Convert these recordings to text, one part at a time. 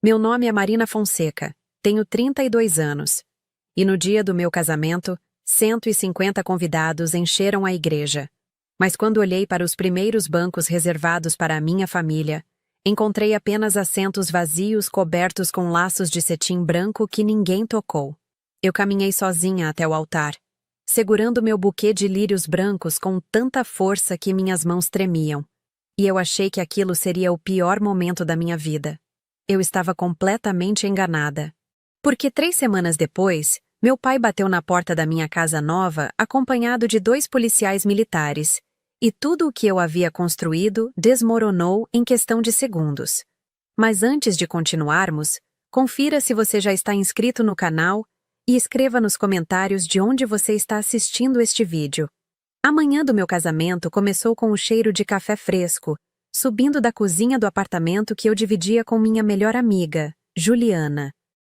Meu nome é Marina Fonseca, tenho 32 anos. E no dia do meu casamento, 150 convidados encheram a igreja. Mas quando olhei para os primeiros bancos reservados para a minha família, encontrei apenas assentos vazios cobertos com laços de cetim branco que ninguém tocou. Eu caminhei sozinha até o altar, segurando meu buquê de lírios brancos com tanta força que minhas mãos tremiam. E eu achei que aquilo seria o pior momento da minha vida. Eu estava completamente enganada. Porque 3 semanas depois, meu pai bateu na porta da minha casa nova acompanhado de 2 policiais militares, e tudo o que eu havia construído desmoronou em questão de segundos. Mas antes de continuarmos, confira se você já está inscrito no canal e escreva nos comentários de onde você está assistindo este vídeo. A manhã do meu casamento começou com o cheiro de café fresco, subindo da cozinha do apartamento que eu dividia com minha melhor amiga, Juliana.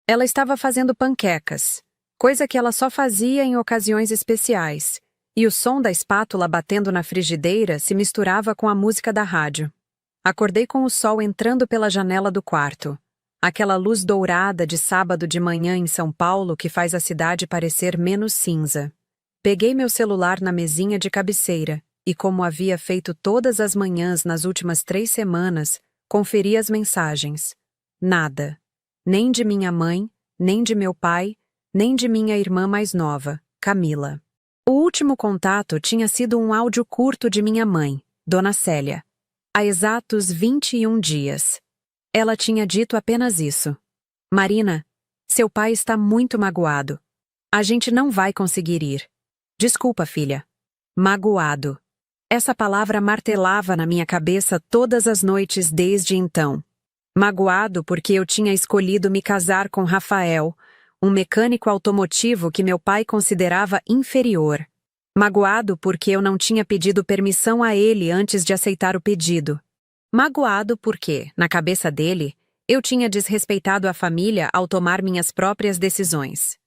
Ela estava fazendo panquecas, coisa que ela só fazia em ocasiões especiais, e o som da espátula batendo na frigideira se misturava com a música da rádio. Acordei com o sol entrando pela janela do quarto, aquela luz dourada de sábado de manhã em São Paulo que faz a cidade parecer menos cinza. Peguei meu celular na mesinha de cabeceira e, como havia feito todas as manhãs nas últimas 3 semanas, conferi as mensagens. Nada. Nem de minha mãe, nem de meu pai, nem de minha irmã mais nova, Camila. O último contato tinha sido um áudio curto de minha mãe, Dona Célia. Há exatos 21 dias. Ela tinha dito apenas isso. Marina, seu pai está muito magoado. A gente não vai conseguir ir. Desculpa, filha. Magoado. Essa palavra martelava na minha cabeça todas as noites desde então. Magoado porque eu tinha escolhido me casar com Rafael, um mecânico automotivo que meu pai considerava inferior. Magoado porque eu não tinha pedido permissão a ele antes de aceitar o pedido. Magoado porque, na cabeça dele, eu tinha desrespeitado a família ao tomar minhas próprias decisões.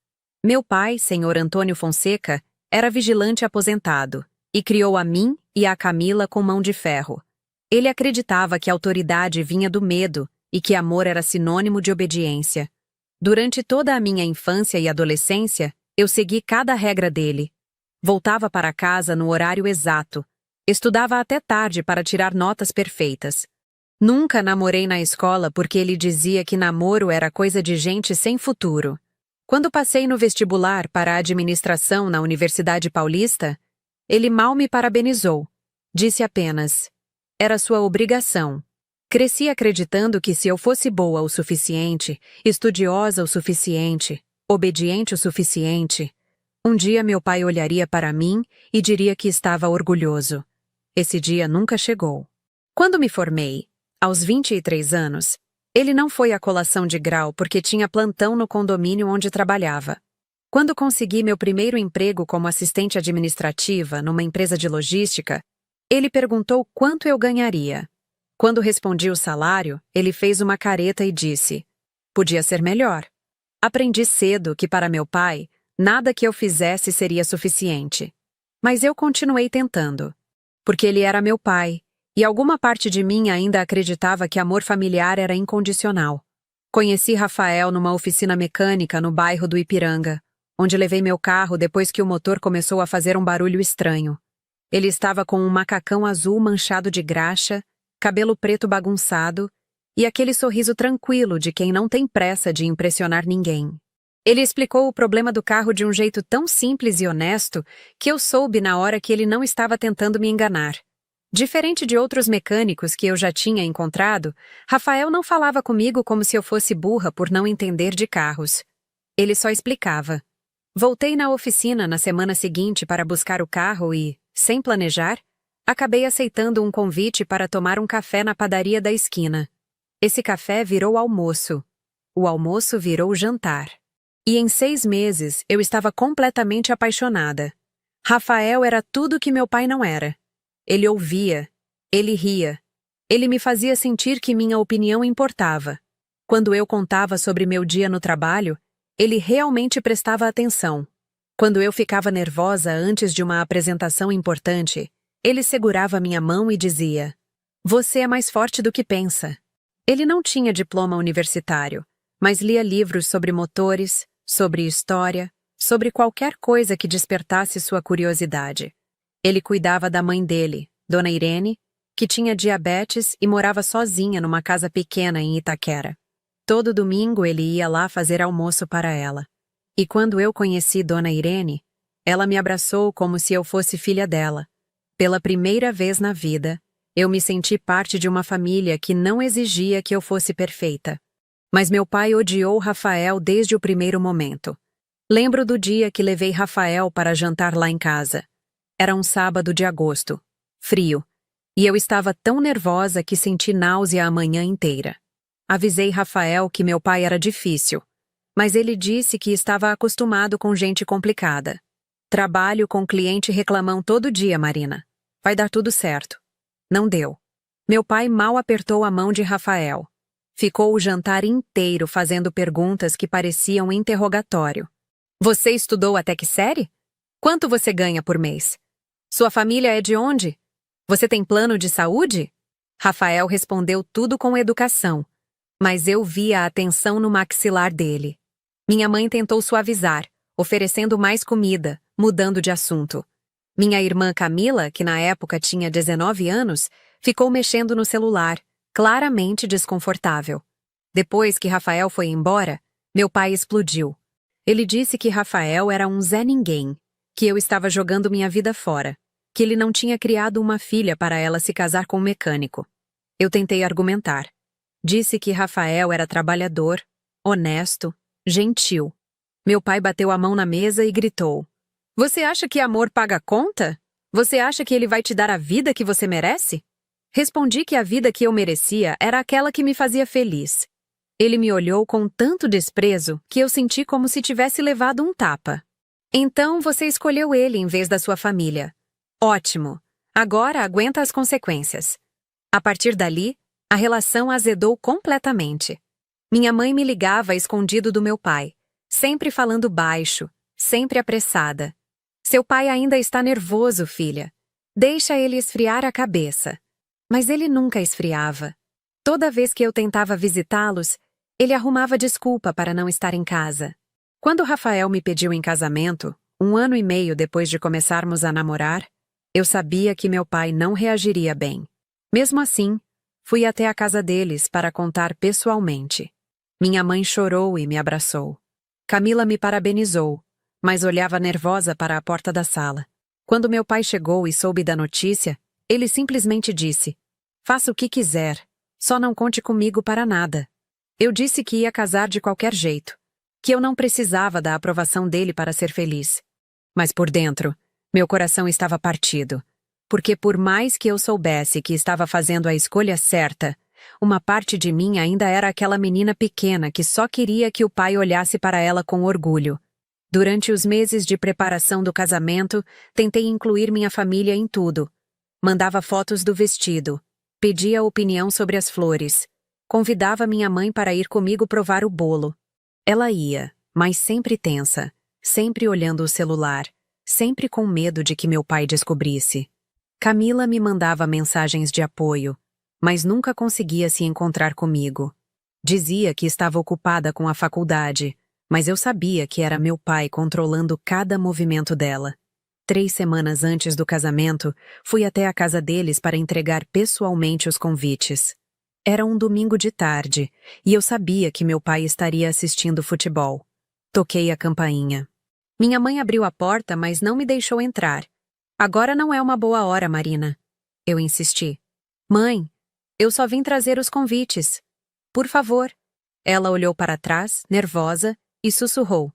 Meu pai, senhor Antônio Fonseca, era vigilante aposentado e criou a mim e a Camila com mão de ferro. Ele acreditava que a autoridade vinha do medo e que amor era sinônimo de obediência. Durante toda a minha infância e adolescência, eu segui cada regra dele. Voltava para casa no horário exato. Estudava até tarde para tirar notas perfeitas. Nunca namorei na escola porque ele dizia que namoro era coisa de gente sem futuro. Quando passei no vestibular para a administração na Universidade Paulista, ele mal me parabenizou. Disse apenas: era sua obrigação. Cresci acreditando que se eu fosse boa o suficiente, estudiosa o suficiente, obediente o suficiente, um dia meu pai olharia para mim e diria que estava orgulhoso. Esse dia nunca chegou. Quando me formei, aos 23 anos, ele não foi à colação de grau porque tinha plantão no condomínio onde trabalhava. Quando consegui meu primeiro emprego como assistente administrativa numa empresa de logística, ele perguntou quanto eu ganharia. Quando respondi o salário, ele fez uma careta e disse: podia ser melhor. Aprendi cedo que para meu pai, nada que eu fizesse seria suficiente. Mas eu continuei tentando. Porque ele era meu pai, e alguma parte de mim ainda acreditava que amor familiar era incondicional. Conheci Rafael numa oficina mecânica no bairro do Ipiranga, onde levei meu carro depois que o motor começou a fazer um barulho estranho. Ele estava com um macacão azul manchado de graxa, cabelo preto bagunçado e aquele sorriso tranquilo de quem não tem pressa de impressionar ninguém. Ele explicou o problema do carro de um jeito tão simples e honesto que eu soube na hora que ele não estava tentando me enganar. Diferente de outros mecânicos que eu já tinha encontrado, Rafael não falava comigo como se eu fosse burra por não entender de carros. Ele só explicava. Voltei na oficina na semana seguinte para buscar o carro e, sem planejar, acabei aceitando um convite para tomar um café na padaria da esquina. Esse café virou almoço. O almoço virou jantar. E em 6 meses eu estava completamente apaixonada. Rafael era tudo que meu pai não era. Ele ouvia, ele ria, ele me fazia sentir que minha opinião importava. Quando eu contava sobre meu dia no trabalho, ele realmente prestava atenção. Quando eu ficava nervosa antes de uma apresentação importante, ele segurava minha mão e dizia: você é mais forte do que pensa. Ele não tinha diploma universitário, mas lia livros sobre motores, sobre história, sobre qualquer coisa que despertasse sua curiosidade. Ele cuidava da mãe dele, Dona Irene, que tinha diabetes e morava sozinha numa casa pequena em Itaquera. Todo domingo ele ia lá fazer almoço para ela. E quando eu conheci Dona Irene, ela me abraçou como se eu fosse filha dela. Pela primeira vez na vida, eu me senti parte de uma família que não exigia que eu fosse perfeita. Mas meu pai odiou Rafael desde o primeiro momento. Lembro do dia que levei Rafael para jantar lá em casa. Era um sábado de agosto, frio, e eu estava tão nervosa que senti náusea a manhã inteira. Avisei Rafael que meu pai era difícil, mas ele disse que estava acostumado com gente complicada. Trabalho com cliente reclamão todo dia, Marina. Vai dar tudo certo. Não deu. Meu pai mal apertou a mão de Rafael. Ficou o jantar inteiro fazendo perguntas que pareciam interrogatório. Você estudou até que série? Quanto você ganha por mês? Sua família é de onde? Você tem plano de saúde? Rafael respondeu tudo com educação, mas eu via a tensão no maxilar dele. Minha mãe tentou suavizar, oferecendo mais comida, mudando de assunto. Minha irmã Camila, que na época tinha 19 anos, ficou mexendo no celular, claramente desconfortável. Depois que Rafael foi embora, meu pai explodiu. Ele disse que Rafael era um Zé Ninguém, que eu estava jogando minha vida fora, que ele não tinha criado uma filha para ela se casar com um mecânico. Eu tentei argumentar. Disse que Rafael era trabalhador, honesto, gentil. Meu pai bateu a mão na mesa e gritou: Você acha que amor paga conta? Você acha que ele vai te dar a vida que você merece? Respondi que a vida que eu merecia era aquela que me fazia feliz. Ele me olhou com tanto desprezo que eu senti como se tivesse levado um tapa. Então você escolheu ele em vez da sua família. Ótimo. Agora aguenta as consequências. A partir dali, a relação azedou completamente. Minha mãe me ligava escondido do meu pai, sempre falando baixo, sempre apressada. Seu pai ainda está nervoso, filha. Deixa ele esfriar a cabeça. Mas ele nunca esfriava. Toda vez que eu tentava visitá-los, ele arrumava desculpa para não estar em casa. Quando Rafael me pediu em casamento, 1 ano e meio depois de começarmos a namorar, eu sabia que meu pai não reagiria bem. Mesmo assim, fui até a casa deles para contar pessoalmente. Minha mãe chorou e me abraçou. Camila me parabenizou, mas olhava nervosa para a porta da sala. Quando meu pai chegou e soube da notícia, ele simplesmente disse: Faça o que quiser, só não conte comigo para nada. Eu disse que ia casar de qualquer jeito, que eu não precisava da aprovação dele para ser feliz. Mas por dentro, meu coração estava partido, porque por mais que eu soubesse que estava fazendo a escolha certa, uma parte de mim ainda era aquela menina pequena que só queria que o pai olhasse para ela com orgulho. Durante os meses de preparação do casamento, tentei incluir minha família em tudo. Mandava fotos do vestido, pedia opinião sobre as flores, convidava minha mãe para ir comigo provar o bolo. Ela ia, mas sempre tensa, sempre olhando o celular, sempre com medo de que meu pai descobrisse. Camila me mandava mensagens de apoio, mas nunca conseguia se encontrar comigo. Dizia que estava ocupada com a faculdade, mas eu sabia que era meu pai controlando cada movimento dela. 3 semanas antes do casamento, fui até a casa deles para entregar pessoalmente os convites. Era um domingo de tarde, e eu sabia que meu pai estaria assistindo futebol. Toquei a campainha. Minha mãe abriu a porta, mas não me deixou entrar. Agora não é uma boa hora, Marina. Eu insisti. Mãe, eu só vim trazer os convites. Por favor. Ela olhou para trás, nervosa, e sussurrou.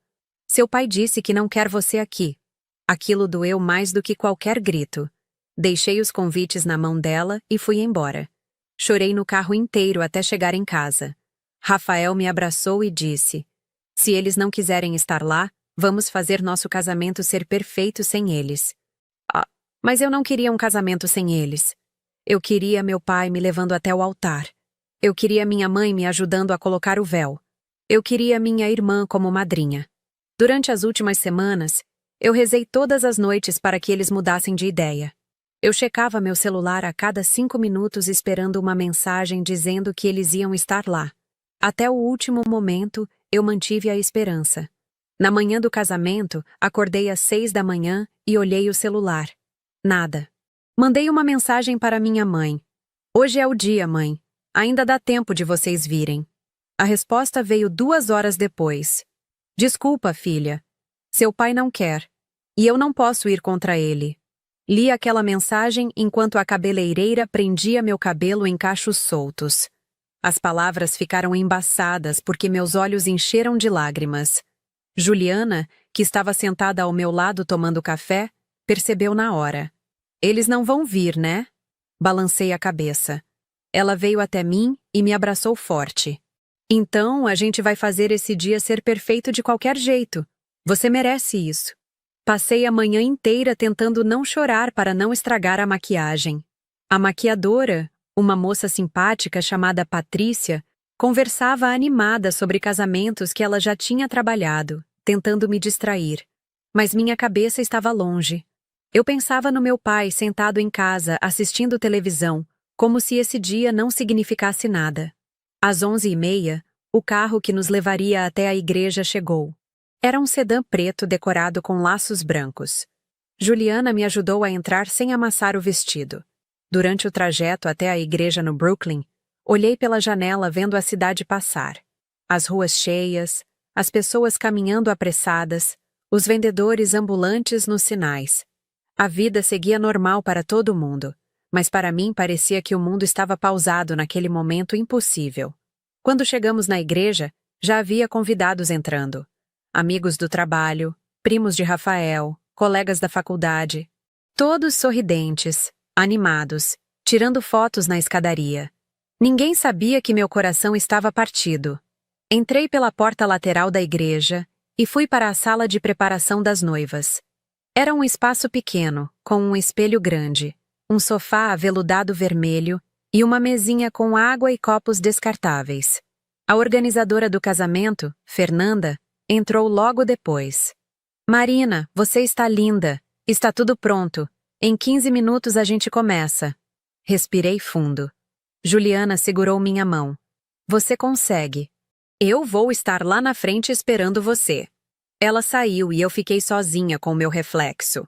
Seu pai disse que não quer você aqui. Aquilo doeu mais do que qualquer grito. Deixei os convites na mão dela e fui embora. Chorei no carro inteiro até chegar em casa. Rafael me abraçou e disse: Se eles não quiserem estar lá, vamos fazer nosso casamento ser perfeito sem eles. Ah, mas eu não queria um casamento sem eles. Eu queria meu pai me levando até o altar. Eu queria minha mãe me ajudando a colocar o véu. Eu queria minha irmã como madrinha. Durante as últimas semanas, eu rezei todas as noites para que eles mudassem de ideia. Eu checava meu celular a cada 5 minutos esperando uma mensagem dizendo que eles iam estar lá. Até o último momento, eu mantive a esperança. Na manhã do casamento, acordei às 6 da manhã e olhei o celular. Nada. Mandei uma mensagem para minha mãe. Hoje é o dia, mãe. Ainda dá tempo de vocês virem. A resposta veio 2 horas depois. Desculpa, filha. Seu pai não quer. E eu não posso ir contra ele. Li aquela mensagem enquanto a cabeleireira prendia meu cabelo em cachos soltos. As palavras ficaram embaçadas porque meus olhos encheram de lágrimas. Juliana, que estava sentada ao meu lado tomando café, percebeu na hora. Eles não vão vir, né? Balancei a cabeça. Ela veio até mim e me abraçou forte. Então, a gente vai fazer esse dia ser perfeito de qualquer jeito. Você merece isso. Passei a manhã inteira tentando não chorar para não estragar a maquiagem. A maquiadora, uma moça simpática chamada Patrícia, conversava animada sobre casamentos que ela já tinha trabalhado, tentando me distrair. Mas minha cabeça estava longe. Eu pensava no meu pai sentado em casa assistindo televisão, como se esse dia não significasse nada. Às 11h30, o carro que nos levaria até a igreja chegou. Era um sedã preto decorado com laços brancos. Juliana me ajudou a entrar sem amassar o vestido. Durante o trajeto até a igreja no Brooklyn, olhei pela janela vendo a cidade passar. As ruas cheias, as pessoas caminhando apressadas, os vendedores ambulantes nos sinais. A vida seguia normal para todo mundo, mas para mim parecia que o mundo estava pausado naquele momento impossível. Quando chegamos na igreja, já havia convidados entrando. Amigos do trabalho, primos de Rafael, colegas da faculdade. Todos sorridentes, animados, tirando fotos na escadaria. Ninguém sabia que meu coração estava partido. Entrei pela porta lateral da igreja e fui para a sala de preparação das noivas. Era um espaço pequeno, com um espelho grande, um sofá aveludado vermelho e uma mesinha com água e copos descartáveis. A organizadora do casamento, Fernanda, entrou logo depois. Marina, você está linda. Está tudo pronto. Em 15 minutos a gente começa. Respirei fundo. Juliana segurou minha mão. Você consegue. Eu vou estar lá na frente esperando você. Ela saiu e eu fiquei sozinha com meu reflexo.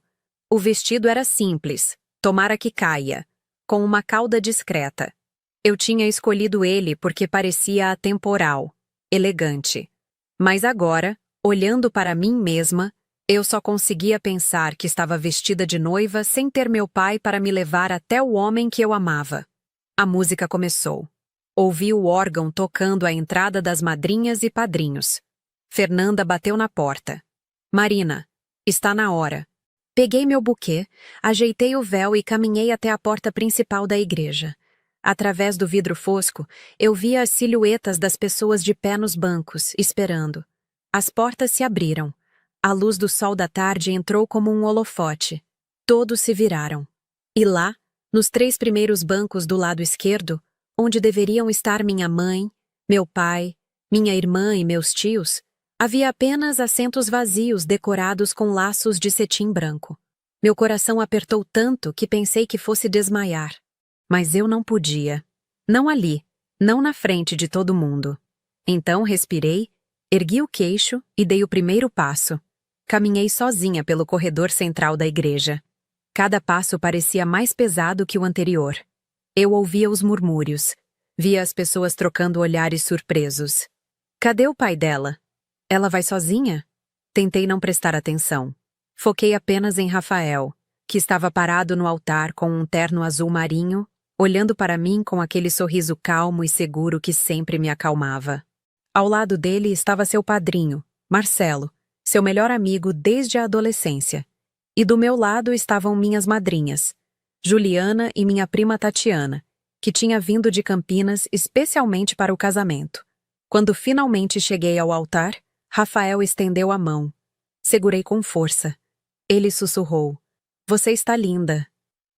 O vestido era simples, tomara que caia, com uma cauda discreta. Eu tinha escolhido ele porque parecia atemporal, elegante. Mas agora, olhando para mim mesma, eu só conseguia pensar que estava vestida de noiva sem ter meu pai para me levar até o homem que eu amava. A música começou. Ouvi o órgão tocando a entrada das madrinhas e padrinhos. Fernanda bateu na porta. Marina, está na hora. Peguei meu buquê, ajeitei o véu e caminhei até a porta principal da igreja. Através do vidro fosco, eu via as silhuetas das pessoas de pé nos bancos, esperando. As portas se abriram. A luz do sol da tarde entrou como um holofote. Todos se viraram. E lá, nos 3 primeiros bancos do lado esquerdo, onde deveriam estar minha mãe, meu pai, minha irmã e meus tios, havia apenas assentos vazios decorados com laços de cetim branco. Meu coração apertou tanto que pensei que fosse desmaiar. Mas eu não podia. Não ali, não na frente de todo mundo. Então respirei, ergui o queixo e dei o primeiro passo. Caminhei sozinha pelo corredor central da igreja. Cada passo parecia mais pesado que o anterior. Eu ouvia os murmúrios. Via as pessoas trocando olhares surpresos. Cadê o pai dela? Ela vai sozinha? Tentei não prestar atenção. Foquei apenas em Rafael, que estava parado no altar com um terno azul marinho, olhando para mim com aquele sorriso calmo e seguro que sempre me acalmava. Ao lado dele estava seu padrinho, Marcelo, seu melhor amigo desde a adolescência. E do meu lado estavam minhas madrinhas, Juliana e minha prima Tatiana, que tinha vindo de Campinas especialmente para o casamento. Quando finalmente cheguei ao altar, Rafael estendeu a mão. Segurei com força. Ele sussurrou: "Você está linda."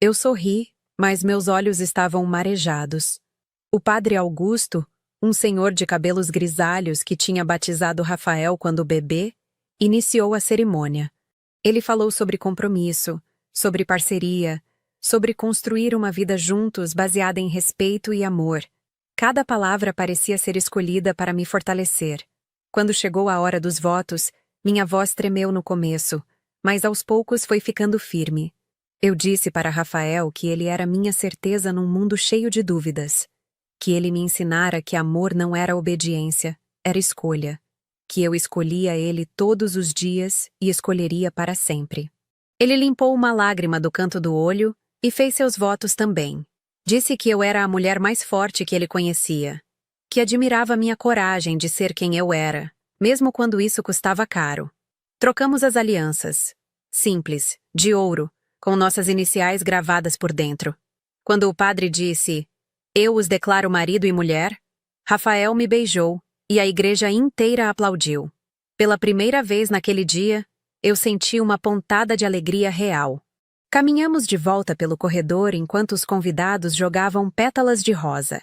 Eu sorri, mas meus olhos estavam marejados. O padre Augusto, um senhor de cabelos grisalhos que tinha batizado Rafael quando bebê, iniciou a cerimônia. Ele falou sobre compromisso, sobre parceria, sobre construir uma vida juntos baseada em respeito e amor. Cada palavra parecia ser escolhida para me fortalecer. Quando chegou a hora dos votos, minha voz tremeu no começo, mas aos poucos foi ficando firme. Eu disse para Rafael que ele era minha certeza num mundo cheio de dúvidas, que ele me ensinara que amor não era obediência, era escolha, que eu escolhia ele todos os dias e escolheria para sempre. Ele limpou uma lágrima do canto do olho e fez seus votos também. Disse que eu era a mulher mais forte que ele conhecia, que admirava minha coragem de ser quem eu era, mesmo quando isso custava caro. Trocamos as alianças, simples, de ouro, com nossas iniciais gravadas por dentro. Quando o padre disse, "Eu os declaro marido e mulher", Rafael me beijou e a igreja inteira aplaudiu. Pela primeira vez naquele dia, eu senti uma pontada de alegria real. Caminhamos de volta pelo corredor enquanto os convidados jogavam pétalas de rosa.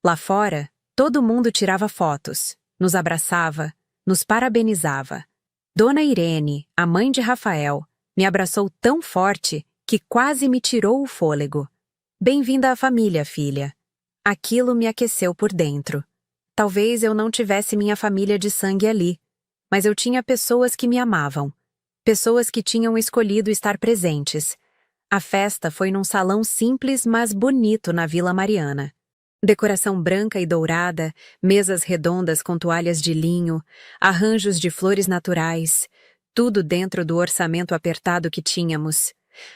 Lá fora, todo mundo tirava fotos, nos abraçava, nos parabenizava. Dona Irene, a mãe de Rafael, me abraçou tão forte que quase me tirou o fôlego. "Bem-vinda à família, filha." Aquilo me aqueceu por dentro. Talvez eu não tivesse minha família de sangue ali, mas eu tinha pessoas que me amavam, pessoas que tinham escolhido estar presentes. A festa foi num salão simples, mas bonito na Vila Mariana. Decoração branca e dourada, mesas redondas com toalhas de linho, arranjos de flores naturais, tudo dentro do orçamento apertado que tínhamos.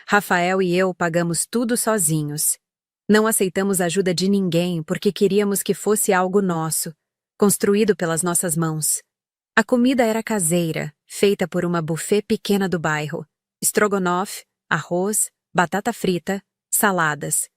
Rafael e eu pagamos tudo sozinhos. Não aceitamos ajuda de ninguém porque queríamos que fosse algo nosso, construído pelas nossas mãos. A comida era caseira, feita por uma buffet pequena do bairro. Estrogonofe, arroz, batata frita, saladas.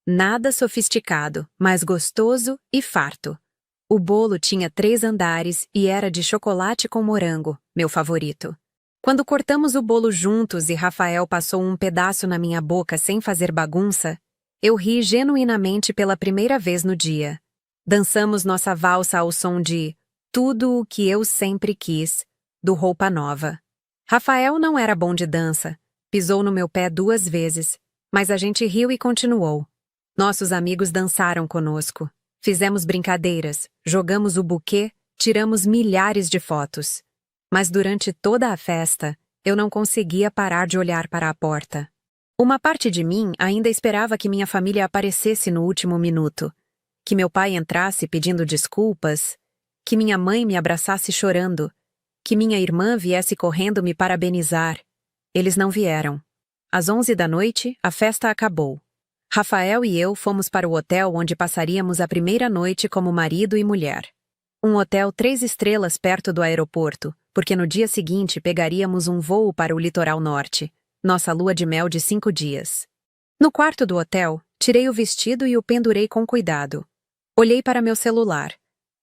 Nada sofisticado, mas gostoso e farto. O bolo tinha 3 andares e era de chocolate com morango, meu favorito. Quando cortamos o bolo juntos e Rafael passou um pedaço na minha boca sem fazer bagunça, eu ri genuinamente pela primeira vez no dia. Dançamos nossa valsa ao som de "Tudo o que eu sempre quis", do Roupa Nova. Rafael não era bom de dança, pisou no meu pé 2 vezes, mas a gente riu e continuou. Nossos amigos dançaram conosco. Fizemos brincadeiras, jogamos o buquê, tiramos milhares de fotos. Mas durante toda a festa, eu não conseguia parar de olhar para a porta. Uma parte de mim ainda esperava que minha família aparecesse no último minuto, que meu pai entrasse pedindo desculpas, que minha mãe me abraçasse chorando, que minha irmã viesse correndo me parabenizar. Eles não vieram. Às 11 da noite, a festa acabou. Rafael e eu fomos para o hotel onde passaríamos a primeira noite como marido e mulher. Um hotel 3 estrelas perto do aeroporto, porque no dia seguinte pegaríamos um voo para o litoral norte, nossa lua de mel de 5 dias. No quarto do hotel, tirei o vestido e o pendurei com cuidado. Olhei para meu celular.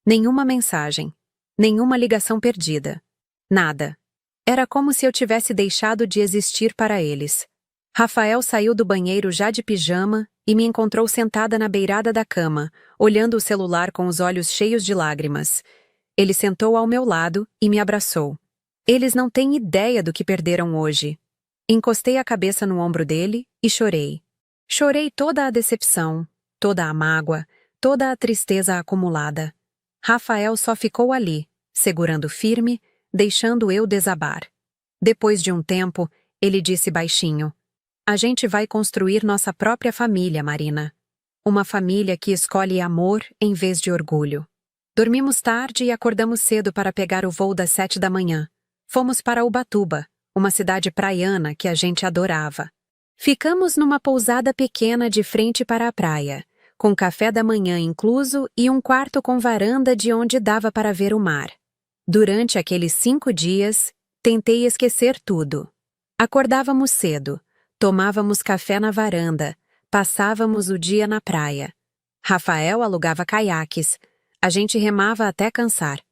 Nenhuma mensagem. Nenhuma ligação perdida. Nada. Era como se eu tivesse deixado de existir para eles. Rafael saiu do banheiro já de pijama e me encontrou sentada na beirada da cama, olhando o celular com os olhos cheios de lágrimas. Ele sentou ao meu lado e me abraçou. Eles não têm ideia do que perderam hoje. Encostei a cabeça no ombro dele e chorei. Chorei toda a decepção, toda a mágoa, toda a tristeza acumulada. Rafael só ficou ali, segurando firme, deixando eu desabar. Depois de um tempo, ele disse baixinho: "A gente vai construir nossa própria família, Marina. Uma família que escolhe amor em vez de orgulho." Dormimos tarde e acordamos cedo para pegar o voo das 7 da manhã. Fomos para Ubatuba, uma cidade praiana que a gente adorava. Ficamos numa pousada pequena de frente para a praia, com café da manhã incluso e um quarto com varanda de onde dava para ver o mar. Durante aqueles 5 dias, tentei esquecer tudo. Acordávamos cedo, tomávamos café na varanda, passávamos o dia na praia. Rafael alugava caiaques. A gente remava até cansar.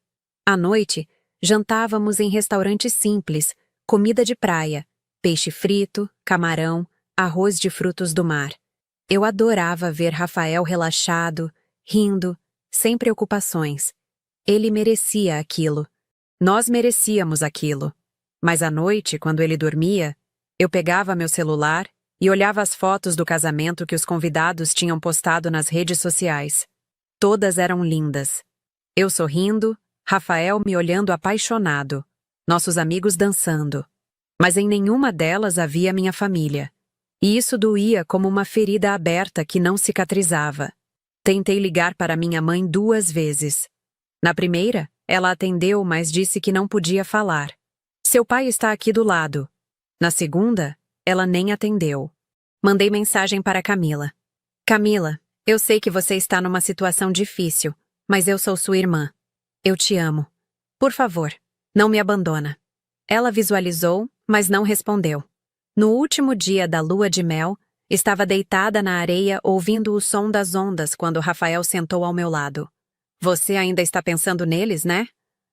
À noite, jantávamos em restaurantes simples, comida de praia, peixe frito, camarão, arroz de frutos do mar. Eu adorava ver Rafael relaxado, rindo, sem preocupações. Ele merecia aquilo. Nós merecíamos aquilo. Mas à noite, quando ele dormia, eu pegava meu celular e olhava as fotos do casamento que os convidados tinham postado nas redes sociais. Todas eram lindas. Eu sorrindo, Rafael me olhando apaixonado, nossos amigos dançando. Mas em nenhuma delas havia minha família. E isso doía como uma ferida aberta que não cicatrizava. Tentei ligar para minha mãe 2 vezes. Na primeira, ela atendeu, mas disse que não podia falar. Seu pai está aqui do lado. Na segunda, ela nem atendeu. Mandei mensagem para Camila. Camila, eu sei que você está numa situação difícil, mas eu sou sua irmã. Eu te amo. Por favor, não me abandona. Ela visualizou, mas não respondeu. No último dia da lua de mel, estava deitada na areia ouvindo o som das ondas quando Rafael sentou ao meu lado. Você ainda está pensando neles, né?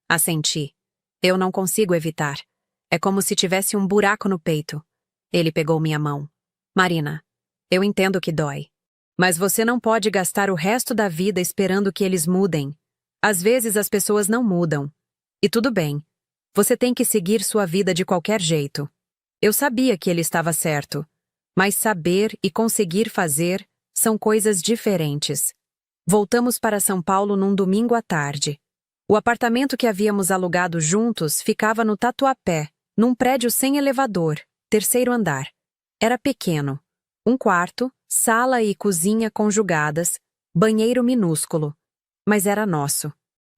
Assenti. Eu não consigo evitar. É como se tivesse um buraco no peito. Ele pegou minha mão. Marina, eu entendo que dói. Mas você não pode gastar o resto da vida esperando que eles mudem. Às vezes as pessoas não mudam. E tudo bem. Você tem que seguir sua vida de qualquer jeito. Eu sabia que ele estava certo. Mas saber e conseguir fazer são coisas diferentes. Voltamos para São Paulo num domingo à tarde. O apartamento que havíamos alugado juntos ficava no Tatuapé, num prédio sem elevador, 3º andar. Era pequeno. Um quarto, sala e cozinha conjugadas, banheiro minúsculo. Mas era nosso.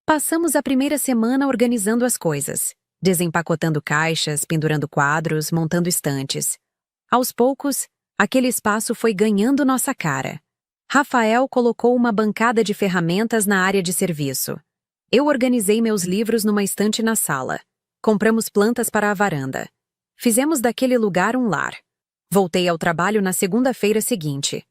Passamos a primeira semana organizando as coisas, desempacotando caixas, pendurando quadros, montando estantes. Aos poucos, aquele espaço foi ganhando nossa cara. Rafael colocou uma bancada de ferramentas na área de serviço. Eu organizei meus livros numa estante na sala. Compramos plantas para a varanda. Fizemos daquele lugar um lar. Voltei ao trabalho na segunda-feira seguinte.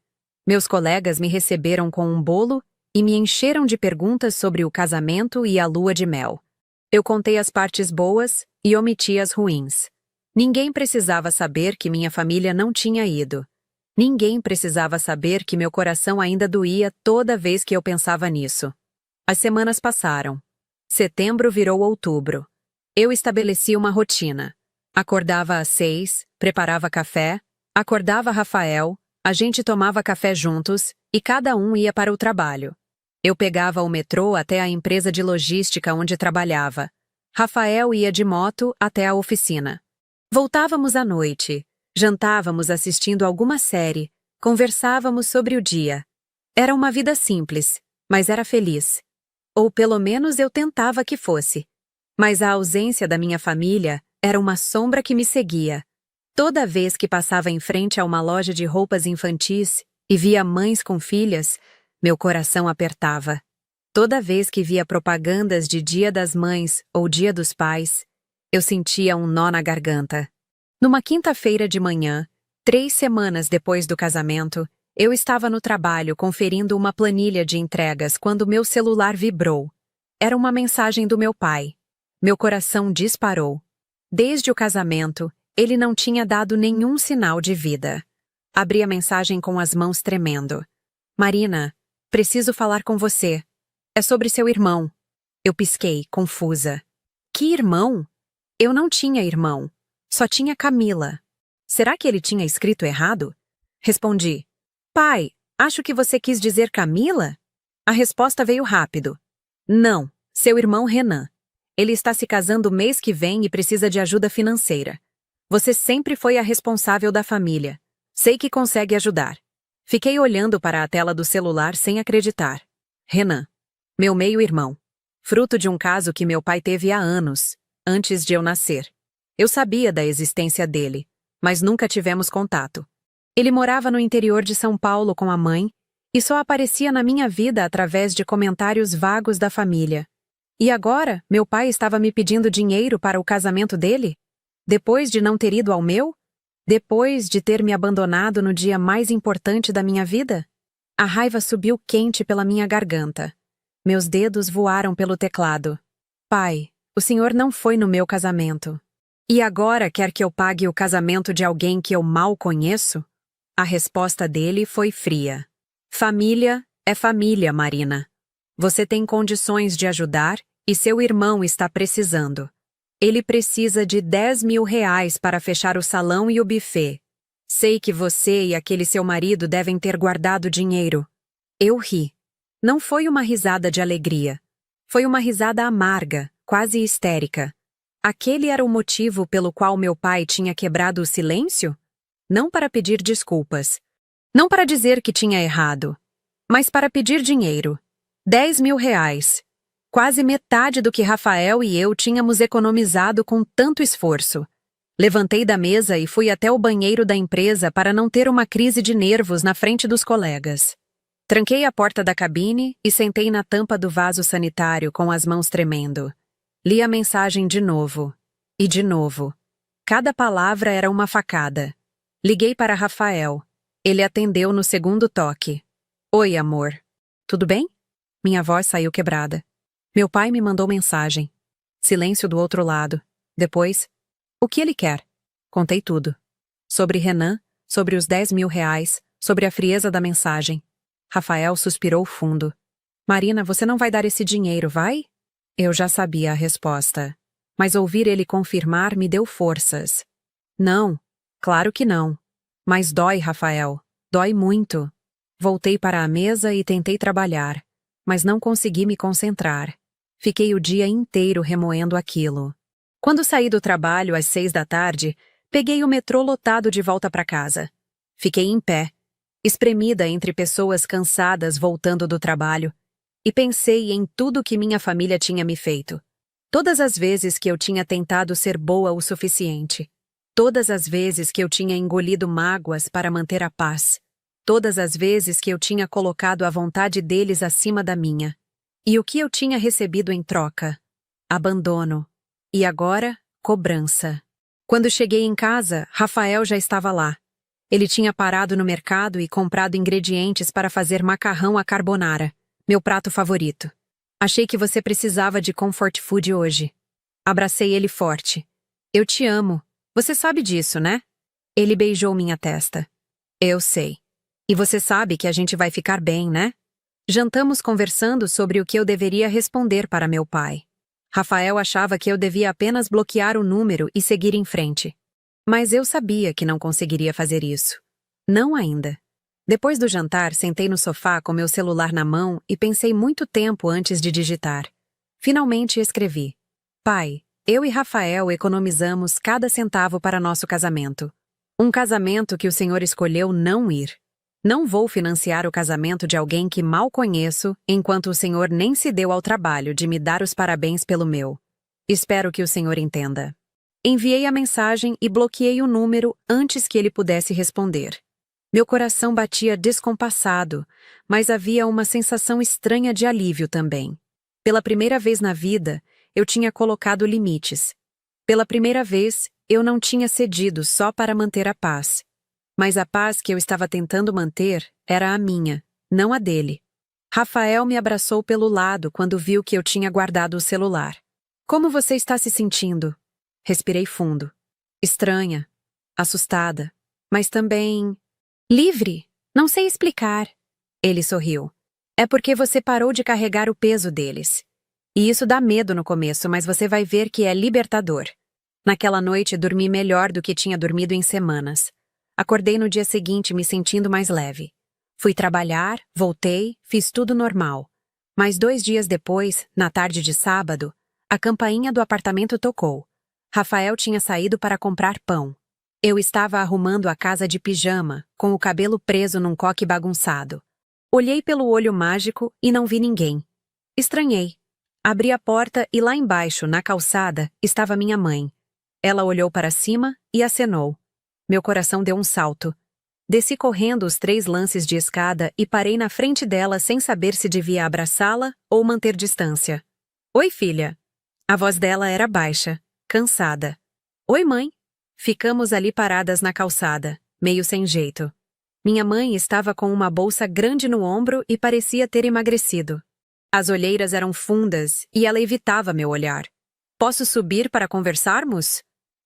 Meus colegas me receberam com um bolo e me encheram de perguntas sobre o casamento e a lua de mel. Eu contei as partes boas e omiti as ruins. Ninguém precisava saber que minha família não tinha ido. Ninguém precisava saber que meu coração ainda doía toda vez que eu pensava nisso. As semanas passaram. Setembro virou outubro. Eu estabeleci uma rotina. Acordava às 6, preparava café, acordava Rafael, a gente tomava café juntos e cada um ia para o trabalho. Eu pegava o metrô até a empresa de logística onde trabalhava. Rafael ia de moto até a oficina. Voltávamos à noite, jantávamos assistindo alguma série, conversávamos sobre o dia. Era uma vida simples, mas era feliz. Ou pelo menos eu tentava que fosse. Mas a ausência da minha família era uma sombra que me seguia. Toda vez que passava em frente a uma loja de roupas infantis e via mães com filhas, meu coração apertava. Toda vez que via propagandas de Dia das Mães ou Dia dos Pais, eu sentia um nó na garganta. Numa quinta-feira de manhã, 3 semanas depois do casamento, eu estava no trabalho conferindo uma planilha de entregas quando meu celular vibrou. Era uma mensagem do meu pai. Meu coração disparou. Desde o casamento, ele não tinha dado nenhum sinal de vida. Abri a mensagem com as mãos tremendo. Marina, preciso falar com você. É sobre seu irmão. Eu pisquei, confusa. Que irmão? Eu não tinha irmão. Só tinha Camila. Será que ele tinha escrito errado? Respondi. Pai, acho que você quis dizer Camila? A resposta veio rápido. Não, seu irmão Renan. Ele está se casando mês que vem e precisa de ajuda financeira. Você sempre foi a responsável da família. Sei que consegue ajudar. Fiquei olhando para a tela do celular sem acreditar. Renan. Meu meio-irmão. Fruto de um caso que meu pai teve há anos, antes de eu nascer. Eu sabia da existência dele, mas nunca tivemos contato. Ele morava no interior de São Paulo com a mãe e só aparecia na minha vida através de comentários vagos da família. E agora, meu pai estava me pedindo dinheiro para o casamento dele? Depois de não ter ido ao meu? Depois de ter me abandonado no dia mais importante da minha vida? A raiva subiu quente pela minha garganta. Meus dedos voaram pelo teclado. Pai, o senhor não foi no meu casamento. E agora quer que eu pague o casamento de alguém que eu mal conheço? A resposta dele foi fria. Família é família, Marina. Você tem condições de ajudar e seu irmão está precisando. Ele precisa de R$ 10.000 para fechar o salão e o buffet. Sei que você e aquele seu marido devem ter guardado dinheiro. Eu ri. Não foi uma risada de alegria. Foi uma risada amarga, quase histérica. Aquele era o motivo pelo qual meu pai tinha quebrado o silêncio? Não para pedir desculpas. Não para dizer que tinha errado. Mas para pedir dinheiro. 10.000 reais. Quase metade do que Rafael e eu tínhamos economizado com tanto esforço. Levantei da mesa e fui até o banheiro da empresa para não ter uma crise de nervos na frente dos colegas. Tranquei a porta da cabine e sentei na tampa do vaso sanitário com as mãos tremendo. Li a mensagem de novo. E de novo. Cada palavra era uma facada. Liguei para Rafael. Ele atendeu no segundo toque. Oi, amor. Tudo bem? Minha voz saiu quebrada. Meu pai me mandou mensagem. Silêncio do outro lado. Depois, o que ele quer? Contei tudo. Sobre Renan, sobre os 10.000 reais, sobre a frieza da mensagem. Rafael suspirou fundo. Marina, você não vai dar esse dinheiro, vai? Eu já sabia a resposta. Mas ouvir ele confirmar me deu forças. Não, claro que não. Mas dói, Rafael. Dói muito. Voltei para a mesa e tentei trabalhar, mas não consegui me concentrar. Fiquei o dia inteiro remoendo aquilo. Quando saí do trabalho às 6 da tarde, peguei o metrô lotado de volta para casa. Fiquei em pé, espremida entre pessoas cansadas voltando do trabalho, e pensei em tudo que minha família tinha me feito. Todas as vezes que eu tinha tentado ser boa o suficiente. Todas as vezes que eu tinha engolido mágoas para manter a paz. Todas as vezes que eu tinha colocado a vontade deles acima da minha. E o que eu tinha recebido em troca? Abandono. E agora, cobrança. Quando cheguei em casa, Rafael já estava lá. Ele tinha parado no mercado e comprado ingredientes para fazer macarrão à carbonara, meu prato favorito. Achei que você precisava de comfort food hoje. Abracei ele forte. Eu te amo. Você sabe disso, né? Ele beijou minha testa. Eu sei. E você sabe que a gente vai ficar bem, né? Jantamos conversando sobre o que eu deveria responder para meu pai. Rafael achava que eu devia apenas bloquear o número e seguir em frente. Mas eu sabia que não conseguiria fazer isso. Não ainda. Depois do jantar, sentei no sofá com meu celular na mão e pensei muito tempo antes de digitar. Finalmente escrevi. Pai, eu e Rafael economizamos cada centavo para nosso casamento. Um casamento que o Senhor escolheu não ir. Não vou financiar o casamento de alguém que mal conheço, enquanto o Senhor nem se deu ao trabalho de me dar os parabéns pelo meu. Espero que o Senhor entenda. Enviei a mensagem e bloqueei o número antes que ele pudesse responder. Meu coração batia descompassado, mas havia uma sensação estranha de alívio também. Pela primeira vez na vida, eu tinha colocado limites. Pela primeira vez, eu não tinha cedido só para manter a paz. Mas a paz que eu estava tentando manter era a minha, não a dele. Rafael me abraçou pelo lado quando viu que eu tinha guardado o celular. Como você está se sentindo? Respirei fundo. Estranha, assustada, mas também livre. Não sei explicar. Ele sorriu. É porque você parou de carregar o peso deles. E isso dá medo no começo, mas você vai ver que é libertador. Naquela noite dormi melhor do que tinha dormido em semanas. Acordei no dia seguinte me sentindo mais leve. Fui trabalhar, voltei, fiz tudo normal. Mas 2 dias depois, na tarde de sábado, a campainha do apartamento tocou. Rafael tinha saído para comprar pão. Eu estava arrumando a casa de pijama, com o cabelo preso num coque bagunçado. Olhei pelo olho mágico e não vi ninguém. Estranhei. Abri a porta e lá embaixo, na calçada, estava minha mãe. Ela olhou para cima e acenou. Meu coração deu um salto. Desci correndo os 3 lances de escada e parei na frente dela sem saber se devia abraçá-la ou manter distância. Oi, filha. A voz dela era baixa, cansada. Oi, mãe. Ficamos ali paradas na calçada, meio sem jeito. Minha mãe estava com uma bolsa grande no ombro e parecia ter emagrecido. As olheiras eram fundas e ela evitava meu olhar. Posso subir para conversarmos?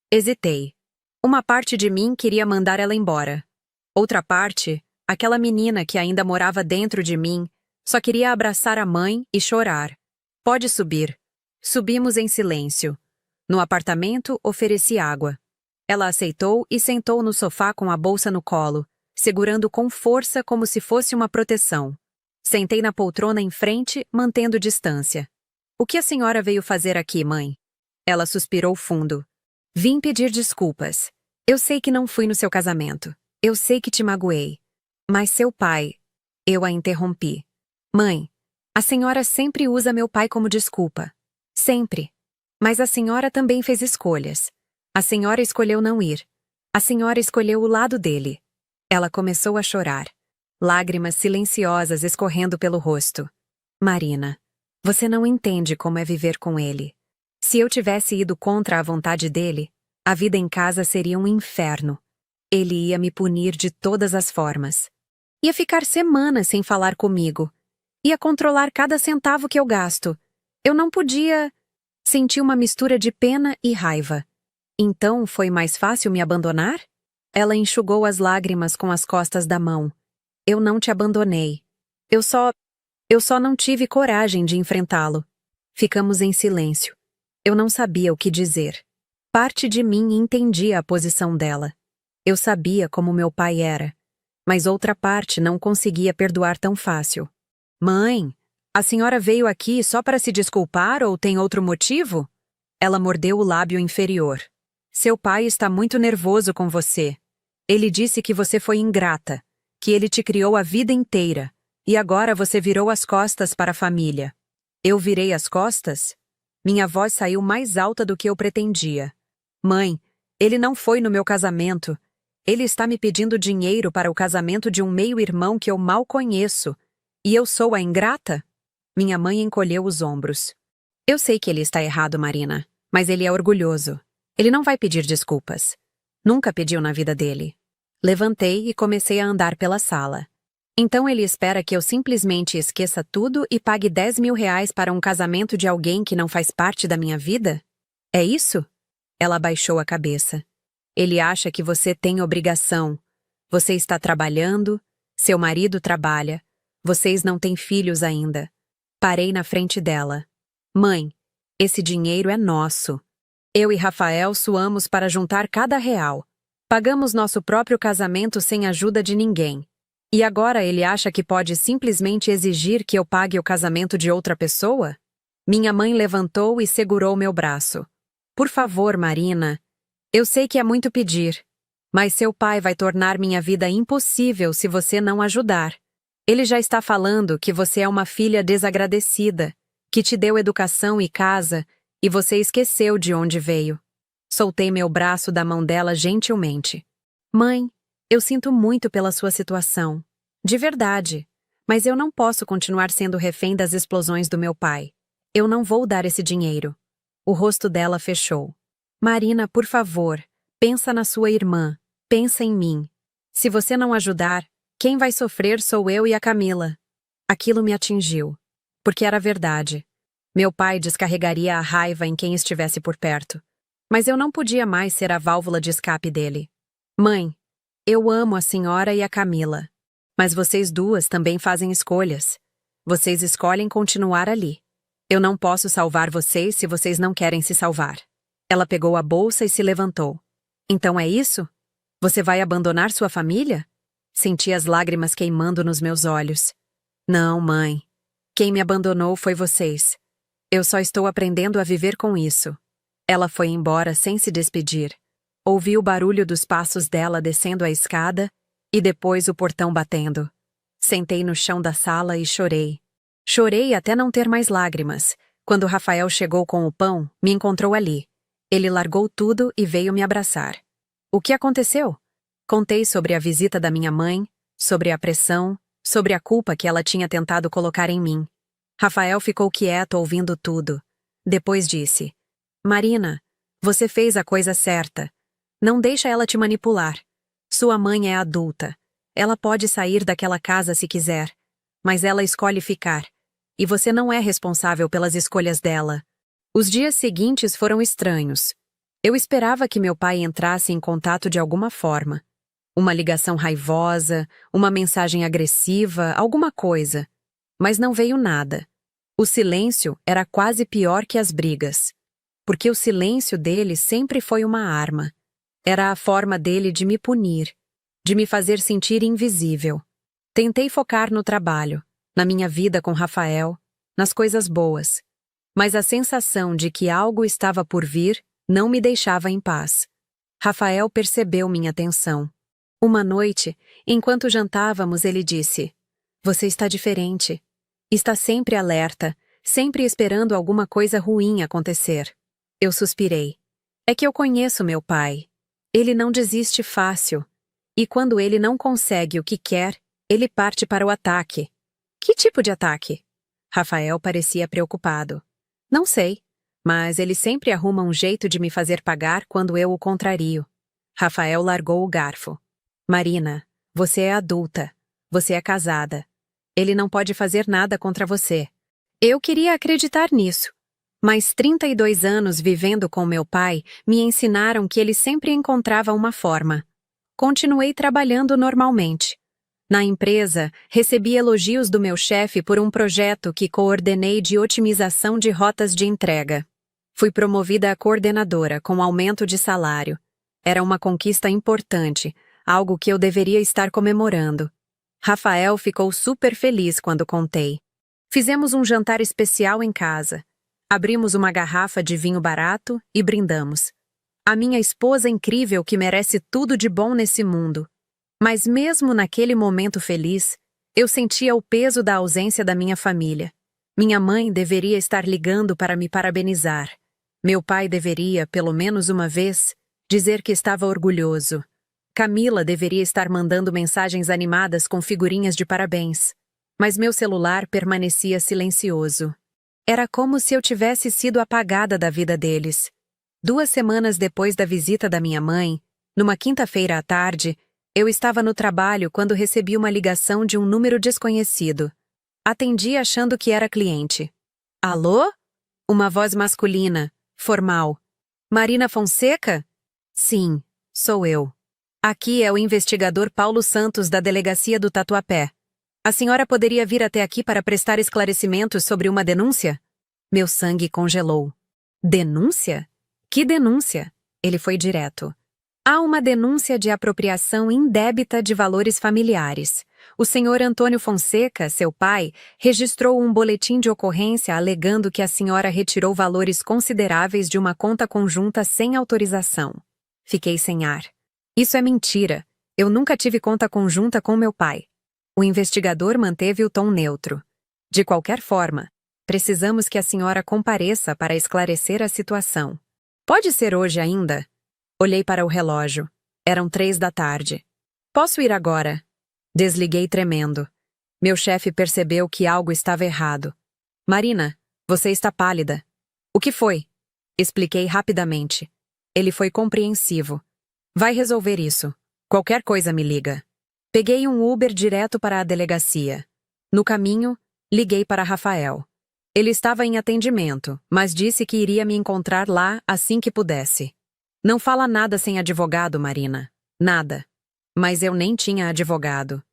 Hesitei. Uma parte de mim queria mandar ela embora. Outra parte, aquela menina que ainda morava dentro de mim, só queria abraçar a mãe e chorar. Pode subir. Subimos em silêncio. No apartamento, ofereci água. Ela aceitou e sentou no sofá com a bolsa no colo, segurando com força como se fosse uma proteção. Sentei na poltrona em frente, mantendo distância. O que a senhora veio fazer aqui, mãe? Ela suspirou fundo. Vim pedir desculpas. Eu sei que não fui no seu casamento. Eu sei que te magoei. Mas seu pai... Eu a interrompi. Mãe, a senhora sempre usa meu pai como desculpa. Sempre. Mas a senhora também fez escolhas. A senhora escolheu não ir. A senhora escolheu o lado dele. Ela começou a chorar. Lágrimas silenciosas escorrendo pelo rosto. Marina, você não entende como é viver com ele. Se eu tivesse ido contra a vontade dele, a vida em casa seria um inferno. Ele ia me punir de todas as formas. Ia ficar semanas sem falar comigo. Ia controlar cada centavo que eu gasto. Eu não podia... Senti uma mistura de pena e raiva. Então foi mais fácil me abandonar? Ela enxugou as lágrimas com as costas da mão. Eu não te abandonei. Eu só não tive coragem de enfrentá-lo. Ficamos em silêncio. Eu não sabia o que dizer. Parte de mim entendia a posição dela. Eu sabia como meu pai era. Mas outra parte não conseguia perdoar tão fácil. Mãe, a senhora veio aqui só para se desculpar ou tem outro motivo? Ela mordeu o lábio inferior. Seu pai está muito nervoso com você. Ele disse que você foi ingrata, que ele te criou a vida inteira, e agora você virou as costas para a família. Eu virei as costas? Minha voz saiu mais alta do que eu pretendia. Mãe, ele não foi no meu casamento. Ele está me pedindo dinheiro para o casamento de um meio-irmão que eu mal conheço. E eu sou a ingrata? Minha mãe encolheu os ombros. Eu sei que ele está errado, Marina, mas ele é orgulhoso. Ele não vai pedir desculpas. Nunca pediu na vida dele. Levantei e comecei a andar pela sala. Então ele espera que eu simplesmente esqueça tudo e pague 10 mil reais para um casamento de alguém que não faz parte da minha vida? É isso? Ela abaixou a cabeça. Ele acha que você tem obrigação. Você está trabalhando, seu marido trabalha, vocês não têm filhos ainda. Parei na frente dela. Mãe, esse dinheiro é nosso. Eu e Rafael suamos para juntar cada real. Pagamos nosso próprio casamento sem ajuda de ninguém. E agora ele acha que pode simplesmente exigir que eu pague o casamento de outra pessoa? Minha mãe levantou e segurou meu braço. Por favor, Marina. Eu sei que é muito pedir, mas seu pai vai tornar minha vida impossível se você não ajudar. Ele já está falando que você é uma filha desagradecida, que te deu educação e casa, e você esqueceu de onde veio. Soltei meu braço da mão dela gentilmente. Mãe, eu sinto muito pela sua situação. De verdade. Mas eu não posso continuar sendo refém das explosões do meu pai. Eu não vou dar esse dinheiro. O rosto dela fechou. Marina, por favor, pensa na sua irmã. Pensa em mim. Se você não ajudar, quem vai sofrer sou eu e a Camila. Aquilo me atingiu. Porque era verdade. Meu pai descarregaria a raiva em quem estivesse por perto. Mas eu não podia mais ser a válvula de escape dele. Mãe, eu amo a senhora e a Camila. Mas vocês duas também fazem escolhas. Vocês escolhem continuar ali. Eu não posso salvar vocês se vocês não querem se salvar. Ela pegou a bolsa e se levantou. Então é isso? Você vai abandonar sua família? Senti as lágrimas queimando nos meus olhos. Não, mãe. Quem me abandonou foi vocês. Eu só estou aprendendo a viver com isso. Ela foi embora sem se despedir. Ouvi o barulho dos passos dela descendo a escada e depois o portão batendo. Sentei no chão da sala e chorei. Chorei até não ter mais lágrimas. Quando Rafael chegou com o pão, me encontrou ali. Ele largou tudo e veio me abraçar. O que aconteceu? Contei sobre a visita da minha mãe, sobre a pressão, sobre a culpa que ela tinha tentado colocar em mim. Rafael ficou quieto ouvindo tudo. Depois disse: Marina, você fez a coisa certa. Não deixa ela te manipular. Sua mãe é adulta. Ela pode sair daquela casa se quiser, mas ela escolhe ficar. E você não é responsável pelas escolhas dela. Os dias seguintes foram estranhos. Eu esperava que meu pai entrasse em contato de alguma forma. Uma ligação raivosa, uma mensagem agressiva, alguma coisa. Mas não veio nada. O silêncio era quase pior que as brigas. Porque o silêncio dele sempre foi uma arma. Era a forma dele de me punir, de me fazer sentir invisível. Tentei focar no trabalho, na minha vida com Rafael, nas coisas boas. Mas a sensação de que algo estava por vir não me deixava em paz. Rafael percebeu minha tensão. Uma noite, enquanto jantávamos, ele disse: "Você está diferente. Está sempre alerta, sempre esperando alguma coisa ruim acontecer." Eu suspirei. É que eu conheço meu pai. Ele não desiste fácil. E quando ele não consegue o que quer, ele parte para o ataque. Que tipo de ataque? Rafael parecia preocupado. Não sei, mas ele sempre arruma um jeito de me fazer pagar quando eu o contrario. Rafael largou o garfo. Marina, você é adulta. Você é casada. Ele não pode fazer nada contra você. Eu queria acreditar nisso. Mas 32 anos vivendo com meu pai me ensinaram que ele sempre encontrava uma forma. Continuei trabalhando normalmente. Na empresa, recebi elogios do meu chefe por um projeto que coordenei de otimização de rotas de entrega. Fui promovida a coordenadora com aumento de salário. Era uma conquista importante, algo que eu deveria estar comemorando. Rafael ficou super feliz quando contei. Fizemos um jantar especial em casa. Abrimos uma garrafa de vinho barato e brindamos. A minha esposa incrível que merece tudo de bom nesse mundo. Mas mesmo naquele momento feliz, eu sentia o peso da ausência da minha família. Minha mãe deveria estar ligando para me parabenizar. Meu pai deveria, pelo menos uma vez, dizer que estava orgulhoso. Camila deveria estar mandando mensagens animadas com figurinhas de parabéns. Mas meu celular permanecia silencioso. Era como se eu tivesse sido apagada da vida deles. 2 semanas depois da visita da minha mãe, numa quinta-feira à tarde, eu estava no trabalho quando recebi uma ligação de um número desconhecido. Atendi achando que era cliente. Alô? Uma voz masculina, formal. Marina Fonseca? Sim, sou eu. Aqui é o investigador Paulo Santos da Delegacia do Tatuapé. A senhora poderia vir até aqui para prestar esclarecimentos sobre uma denúncia? Meu sangue congelou. Denúncia? Que denúncia? Ele foi direto. Há uma denúncia de apropriação indébita de valores familiares. O senhor Antônio Fonseca, seu pai, registrou um boletim de ocorrência alegando que a senhora retirou valores consideráveis de uma conta conjunta sem autorização. Fiquei sem ar. Isso é mentira. Eu nunca tive conta conjunta com meu pai. O investigador manteve o tom neutro. De qualquer forma, precisamos que a senhora compareça para esclarecer a situação. Pode ser hoje ainda? Olhei para o relógio. Eram 3 da tarde. Posso ir agora? Desliguei tremendo. Meu chefe percebeu que algo estava errado. Marina, você está pálida. O que foi? Expliquei rapidamente. Ele foi compreensivo. Vai resolver isso. Qualquer coisa me liga. Peguei um Uber direto para a delegacia. No caminho, liguei para Rafael. Ele estava em atendimento, mas disse que iria me encontrar lá assim que pudesse. Não fala nada sem advogado, Marina. Nada. Mas eu nem tinha advogado.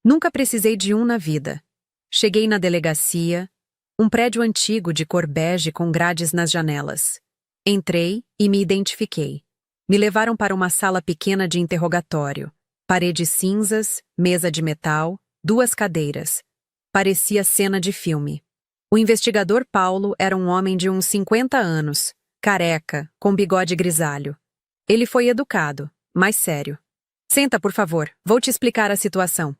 Nunca precisei de um na vida. Cheguei na delegacia, um prédio antigo de cor bege com grades nas janelas. Entrei e me identifiquei. Me levaram para uma sala pequena de interrogatório. Paredes cinzas, mesa de metal, 2 cadeiras. Parecia cena de filme. O investigador Paulo era um homem de uns 50 anos, careca, com bigode grisalho. Ele foi educado, mas sério. Senta, por favor, vou te explicar a situação.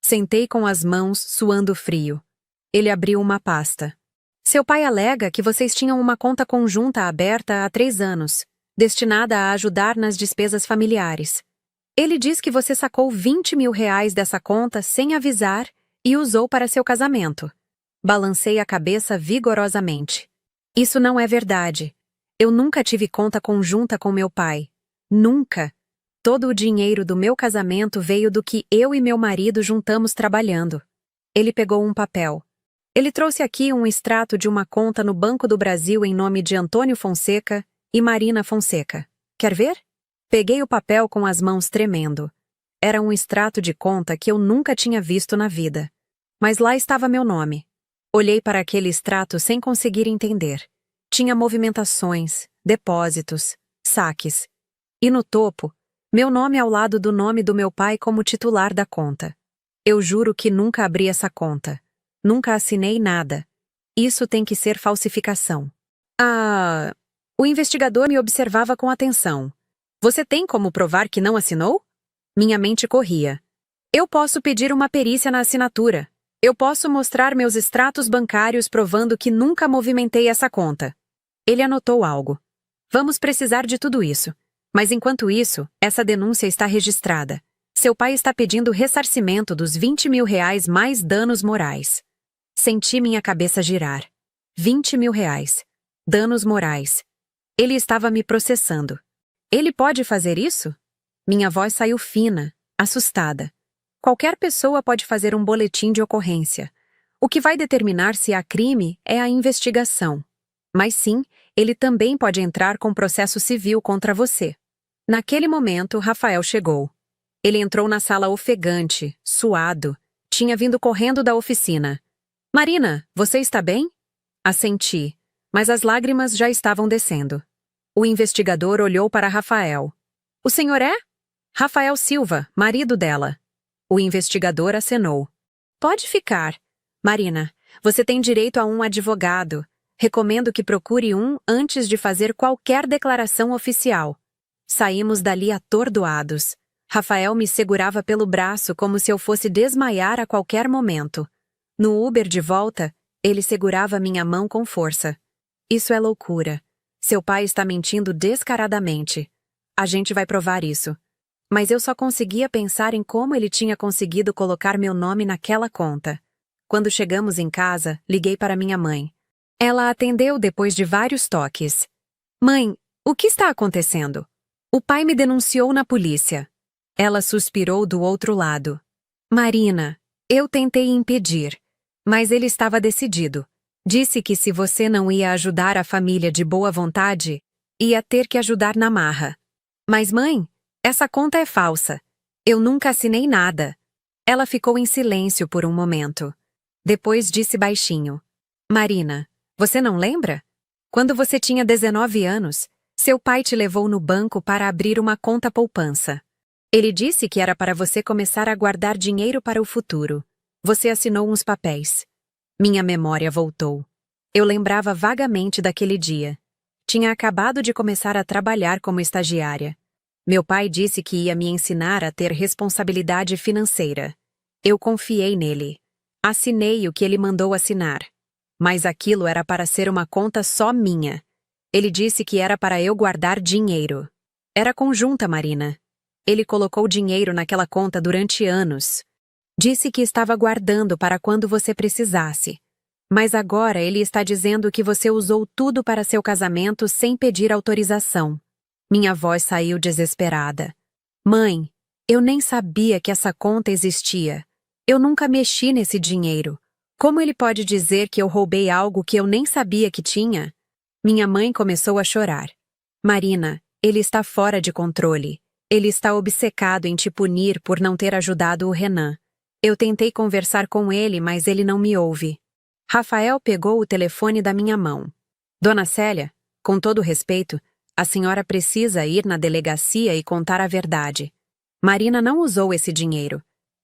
Sentei com as mãos suando frio. Ele abriu uma pasta. Seu pai alega que vocês tinham uma conta conjunta aberta há 3 anos, destinada a ajudar nas despesas familiares. Ele diz que você sacou R$ 20.000 dessa conta sem avisar e usou para seu casamento. Balancei a cabeça vigorosamente. Isso não é verdade. Eu nunca tive conta conjunta com meu pai. Nunca. Todo o dinheiro do meu casamento veio do que eu e meu marido juntamos trabalhando. Ele pegou um papel. Ele trouxe aqui um extrato de uma conta no Banco do Brasil em nome de Antônio Fonseca e Marina Fonseca. Quer ver? Peguei o papel com as mãos tremendo. Era um extrato de conta que eu nunca tinha visto na vida. Mas lá estava meu nome. Olhei para aquele extrato sem conseguir entender. Tinha movimentações, depósitos, saques. E no topo, Meu nome ao lado do nome do meu pai como titular da conta. Eu juro que nunca abri essa conta. Nunca assinei nada. Isso tem que ser falsificação. Ah, o investigador me observava com atenção. Você tem como provar que não assinou? Minha mente corria. Eu posso pedir uma perícia na assinatura. Eu posso mostrar meus extratos bancários provando que nunca movimentei essa conta. Ele anotou algo. Vamos precisar de tudo isso. Mas enquanto isso, essa denúncia está registrada. Seu pai está pedindo ressarcimento dos R$ 20.000 mais danos morais. Senti minha cabeça girar. R$ 20.000. Danos morais. Ele estava me processando. Ele pode fazer isso? Minha voz saiu fina, assustada. Qualquer pessoa pode fazer um boletim de ocorrência. O que vai determinar se há crime é a investigação. Mas sim, ele também pode entrar com processo civil contra você. Naquele momento, Rafael chegou. Ele entrou na sala ofegante, suado. Tinha vindo correndo da oficina. Marina, você está bem? Assenti, mas as lágrimas já estavam descendo. O investigador olhou para Rafael. O senhor é? Rafael Silva, marido dela. O investigador acenou. Pode ficar. Marina, você tem direito a um advogado. Recomendo que procure um antes de fazer qualquer declaração oficial. Saímos dali atordoados. Rafael me segurava pelo braço como se eu fosse desmaiar a qualquer momento. No Uber de volta, ele segurava minha mão com força. Isso é loucura. Seu pai está mentindo descaradamente. A gente vai provar isso. Mas eu só conseguia pensar em como ele tinha conseguido colocar meu nome naquela conta. Quando chegamos em casa, liguei para minha mãe. Ela atendeu depois de vários toques. Mãe, o que está acontecendo? O pai me denunciou na polícia. Ela suspirou do outro lado. Marina, eu tentei impedir, mas ele estava decidido. Disse que se você não ia ajudar a família de boa vontade, ia ter que ajudar na marra. Mas mãe, essa conta é falsa. Eu nunca assinei nada. Ela ficou em silêncio por um momento. Depois disse baixinho. Marina, você não lembra? Quando você tinha 19 anos, seu pai te levou no banco para abrir uma conta poupança. Ele disse que era para você começar a guardar dinheiro para o futuro. Você assinou uns papéis. Minha memória voltou. Eu lembrava vagamente daquele dia. Tinha acabado de começar a trabalhar como estagiária. Meu pai disse que ia me ensinar a ter responsabilidade financeira. Eu confiei nele. Assinei o que ele mandou assinar. Mas aquilo era para ser uma conta só minha. Ele disse que era para eu guardar dinheiro. Era conjunta, Marina. Ele colocou dinheiro naquela conta durante anos. Disse que estava guardando para quando você precisasse. Mas agora ele está dizendo que você usou tudo para seu casamento sem pedir autorização. Minha voz saiu desesperada. Mãe, eu nem sabia que essa conta existia. Eu nunca mexi nesse dinheiro. Como ele pode dizer que eu roubei algo que eu nem sabia que tinha? Minha mãe começou a chorar. Marina, ele está fora de controle. Ele está obcecado em te punir por não ter ajudado o Renan. Eu tentei conversar com ele, mas ele não me ouve. Rafael pegou o telefone da minha mão. Dona Célia, com todo respeito, a senhora precisa ir na delegacia e contar a verdade. Marina não usou esse dinheiro.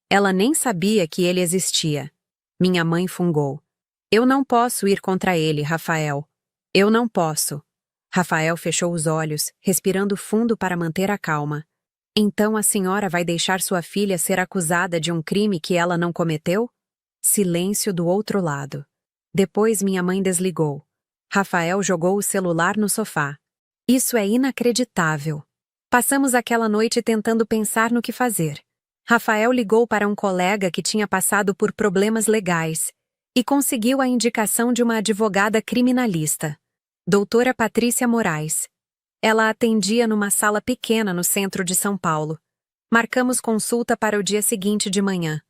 Ela nem sabia que ele existia. Minha mãe fungou. Eu não posso ir contra ele, Rafael. Eu não posso. Rafael fechou os olhos, respirando fundo para manter a calma. Então a senhora vai deixar sua filha ser acusada de um crime que ela não cometeu? Silêncio do outro lado. Depois minha mãe desligou. Rafael jogou o celular no sofá. Isso é inacreditável. Passamos aquela noite tentando pensar no que fazer. Rafael ligou para um colega que tinha passado por problemas legais e conseguiu a indicação de uma advogada criminalista, doutora Patrícia Moraes. Ela atendia numa sala pequena no centro de São Paulo. Marcamos consulta para o dia seguinte de manhã.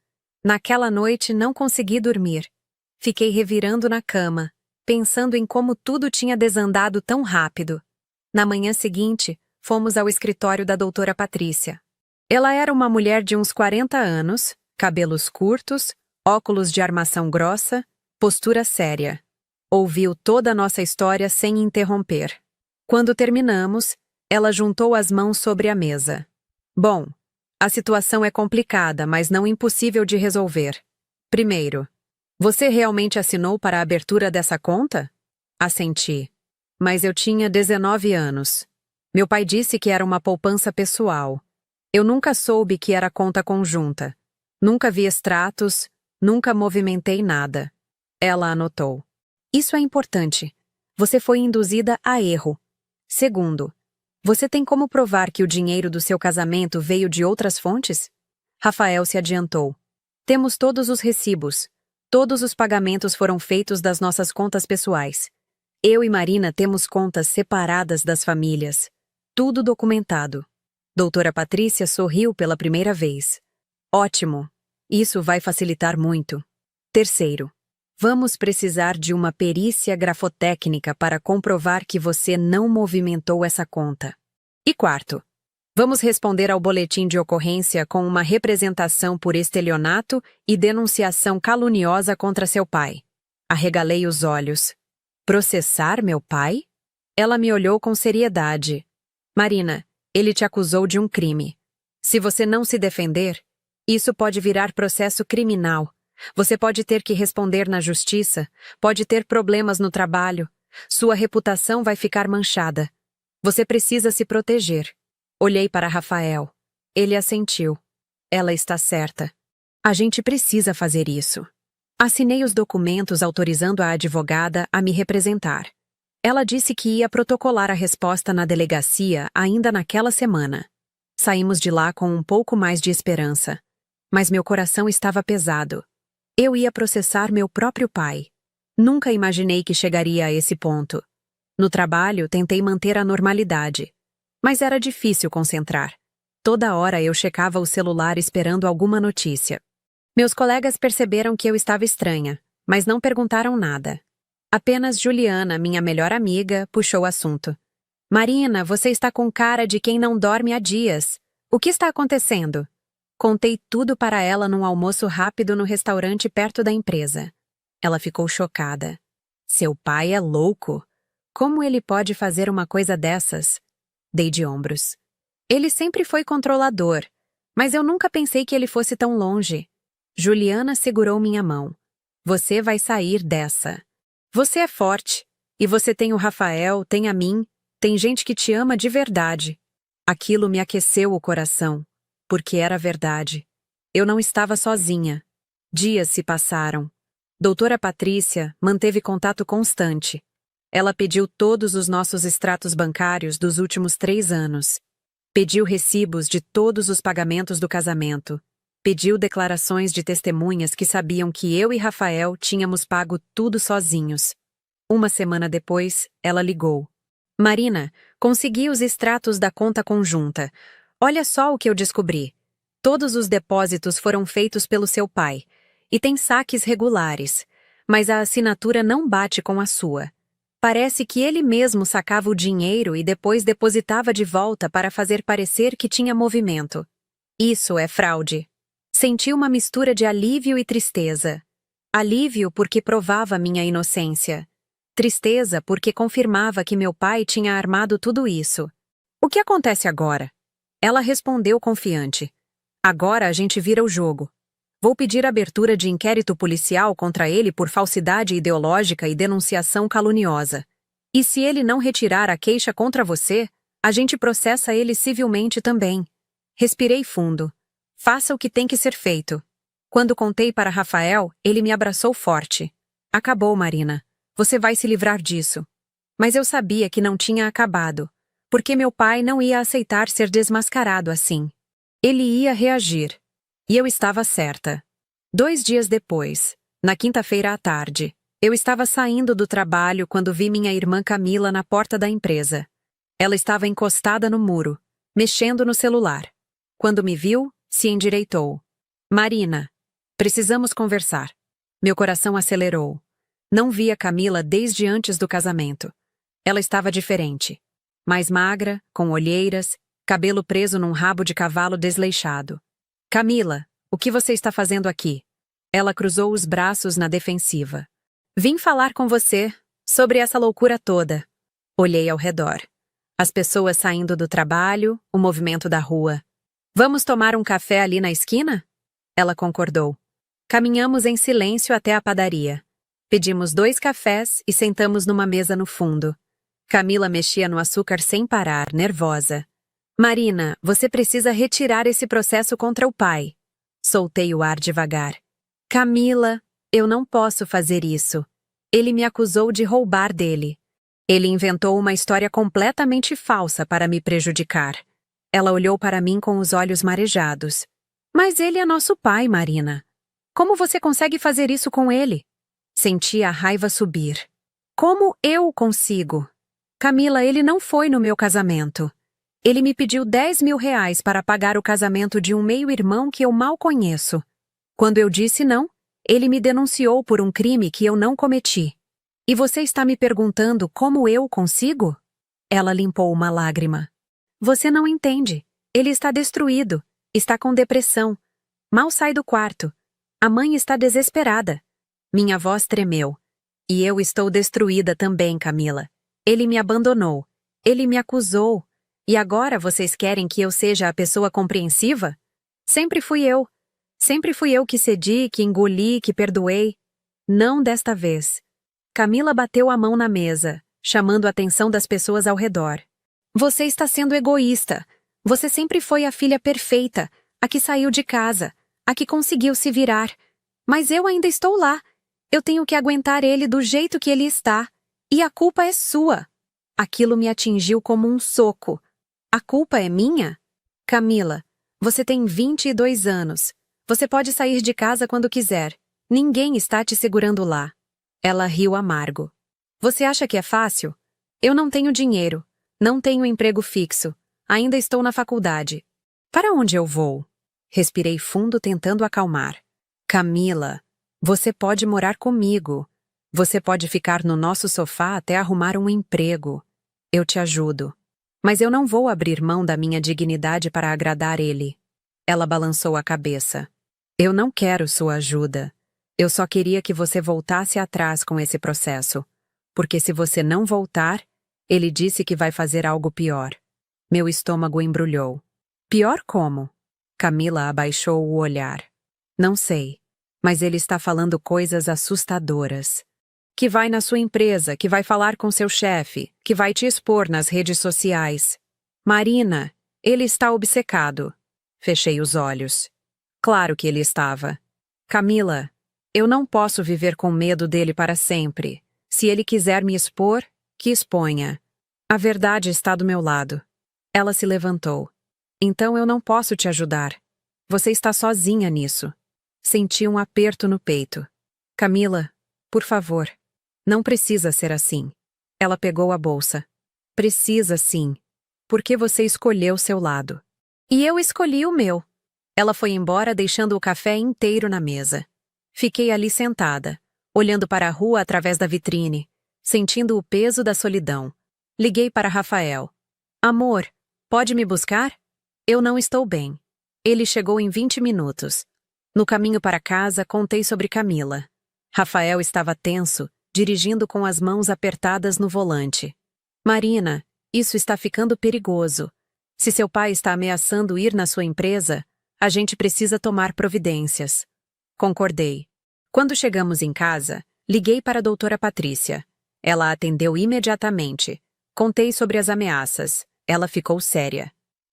Naquela noite não consegui dormir. Fiquei revirando na cama, pensando em como tudo tinha desandado tão rápido. Na manhã seguinte, fomos ao escritório da doutora Patrícia. Ela era uma mulher de uns 40 anos, cabelos curtos, óculos de armação grossa, postura séria. Ouviu toda a nossa história sem interromper. Quando terminamos, ela juntou as mãos sobre a mesa. Bom, a situação é complicada, mas não impossível de resolver. Primeiro, você realmente assinou para a abertura dessa conta? Assenti. Mas eu tinha 19 anos. Meu pai disse que era uma poupança pessoal. Eu nunca soube que era conta conjunta. Nunca vi extratos, nunca movimentei nada. Ela anotou. Isso é importante. Você foi induzida a erro. Segundo, você tem como provar que o dinheiro do seu casamento veio de outras fontes? Rafael se adiantou. Temos todos os recibos. Todos os pagamentos foram feitos das nossas contas pessoais. Eu e Marina temos contas separadas das famílias. Tudo documentado. Doutora Patrícia sorriu pela primeira vez. Ótimo. Isso vai facilitar muito. Terceiro, vamos precisar de uma perícia grafotécnica para comprovar que você não movimentou essa conta. E quarto, vamos responder ao boletim de ocorrência com uma representação por estelionato e denunciação caluniosa contra seu pai. Arregalei os olhos. Processar meu pai? Ela me olhou com seriedade. Marina, ele te acusou de um crime. Se você não se defender, isso pode virar processo criminal. Você pode ter que responder na justiça, pode ter problemas no trabalho. Sua reputação vai ficar manchada. Você precisa se proteger. Olhei para Rafael. Ele assentiu. Ela está certa. A gente precisa fazer isso. Assinei os documentos autorizando a advogada a me representar. Ela disse que ia protocolar a resposta na delegacia ainda naquela semana. Saímos de lá com um pouco mais de esperança. Mas meu coração estava pesado. Eu ia processar meu próprio pai. Nunca imaginei que chegaria a esse ponto. No trabalho, tentei manter a normalidade. Mas era difícil concentrar. Toda hora eu checava o celular esperando alguma notícia. Meus colegas perceberam que eu estava estranha, mas não perguntaram nada. Apenas Juliana, minha melhor amiga, puxou o assunto. Marina, você está com cara de quem não dorme há dias. O que está acontecendo? Contei tudo para ela num almoço rápido no restaurante perto da empresa. Ela ficou chocada. Seu pai é louco. Como ele pode fazer uma coisa dessas? Dei de ombros. Ele sempre foi controlador, mas eu nunca pensei que ele fosse tão longe. Juliana segurou minha mão. Você vai sair dessa. Você é forte. E você tem o Rafael, tem a mim, tem gente que te ama de verdade. Aquilo me aqueceu o coração, porque era verdade. Eu não estava sozinha. Dias se passaram. Doutora Patrícia manteve contato constante. Ela pediu todos os nossos extratos bancários dos últimos 3 anos. Pediu recibos de todos os pagamentos do casamento. Pediu declarações de testemunhas que sabiam que eu e Rafael tínhamos pago tudo sozinhos. Uma semana depois, ela ligou. Marina, consegui os extratos da conta conjunta. Olha só o que eu descobri. Todos os depósitos foram feitos pelo seu pai. E tem saques regulares. Mas a assinatura não bate com a sua. Parece que ele mesmo sacava o dinheiro e depois depositava de volta para fazer parecer que tinha movimento. Isso é fraude. Senti uma mistura de alívio e tristeza. Alívio porque provava minha inocência. Tristeza porque confirmava que meu pai tinha armado tudo isso. O que acontece agora? Ela respondeu confiante. Agora a gente vira o jogo. Vou pedir abertura de inquérito policial contra ele por falsidade ideológica e denunciação caluniosa. E se ele não retirar a queixa contra você, a gente processa ele civilmente também. Respirei fundo. Faça o que tem que ser feito. Quando contei para Rafael, ele me abraçou forte. Acabou, Marina. Você vai se livrar disso. Mas eu sabia que não tinha acabado, porque meu pai não ia aceitar ser desmascarado assim. Ele ia reagir. E eu estava certa. 2 dias depois, na quinta-feira à tarde, eu estava saindo do trabalho quando vi minha irmã Camila na porta da empresa. Ela estava encostada no muro, mexendo no celular. Quando me viu, se endireitou. Marina, precisamos conversar. Meu coração acelerou. Não via Camila desde antes do casamento. Ela estava diferente. Mais magra, com olheiras, cabelo preso num rabo de cavalo desleixado. Camila, o que você está fazendo aqui? Ela cruzou os braços na defensiva. Vim falar com você sobre essa loucura toda. Olhei ao redor. As pessoas saindo do trabalho, o movimento da rua. Vamos tomar um café ali na esquina? Ela concordou. Caminhamos em silêncio até a padaria. Pedimos 2 cafés e sentamos numa mesa no fundo. Camila mexia no açúcar sem parar, nervosa. Marina, você precisa retirar esse processo contra o pai. Soltei o ar devagar. Camila, eu não posso fazer isso. Ele me acusou de roubar dele. Ele inventou uma história completamente falsa para me prejudicar. Ela olhou para mim com os olhos marejados. Mas ele é nosso pai, Marina. Como você consegue fazer isso com ele? Senti a raiva subir. Como eu consigo? Camila, ele não foi no meu casamento. Ele me pediu 10 mil reais para pagar o casamento de um meio-irmão que eu mal conheço. Quando eu disse não, ele me denunciou por um crime que eu não cometi. E você está me perguntando como eu consigo? Ela limpou uma lágrima. Você não entende. Ele está destruído. Está com depressão. Mal sai do quarto. A mãe está desesperada. Minha voz tremeu. E eu estou destruída também, Camila. Ele me abandonou. Ele me acusou. E agora vocês querem que eu seja a pessoa compreensiva? Sempre fui eu. Sempre fui eu que cedi, que engoli, que perdoei. Não desta vez. Camila bateu a mão na mesa, chamando a atenção das pessoas ao redor. Você está sendo egoísta. Você sempre foi a filha perfeita, a que saiu de casa, a que conseguiu se virar. Mas eu ainda estou lá. Eu tenho que aguentar ele do jeito que ele está. E a culpa é sua. Aquilo me atingiu como um soco. A culpa é minha? Camila, você tem 22 anos. Você pode sair de casa quando quiser. Ninguém está te segurando lá. Ela riu amargo. Você acha que é fácil? Eu não tenho dinheiro. Não tenho emprego fixo. Ainda estou na faculdade. Para onde eu vou? Respirei fundo tentando acalmar. Camila, você pode morar comigo. Você pode ficar no nosso sofá até arrumar um emprego. Eu te ajudo. Mas eu não vou abrir mão da minha dignidade para agradar ele. Ela balançou a cabeça. Eu não quero sua ajuda. Eu só queria que você voltasse atrás com esse processo. Porque se você não voltar, ele disse que vai fazer algo pior. Meu estômago embrulhou. Pior como? Camila abaixou o olhar. Não sei. Mas ele está falando coisas assustadoras. Que vai na sua empresa, que vai falar com seu chefe, que vai te expor nas redes sociais. Marina, ele está obcecado. Fechei os olhos. Claro que ele estava. Camila, eu não posso viver com medo dele para sempre. Se ele quiser me expor, que exponha. A verdade está do meu lado. Ela se levantou. Então eu não posso te ajudar. Você está sozinha nisso. Senti um aperto no peito. Camila, por favor. Não precisa ser assim. Ela pegou a bolsa. Precisa sim. Porque você escolheu seu lado. E eu escolhi o meu. Ela foi embora deixando o café inteiro na mesa. Fiquei ali sentada, olhando para a rua através da vitrine, sentindo o peso da solidão. Liguei para Rafael. Amor, pode me buscar? Eu não estou bem. Ele chegou em 20 minutos. No caminho para casa, contei sobre Camila. Rafael estava tenso, dirigindo com as mãos apertadas no volante. Marina, isso está ficando perigoso. Se seu pai está ameaçando ir na sua empresa, a gente precisa tomar providências. Concordei. Quando chegamos em casa, liguei para a doutora Patrícia. Ela atendeu imediatamente. Contei sobre as ameaças. Ela ficou séria.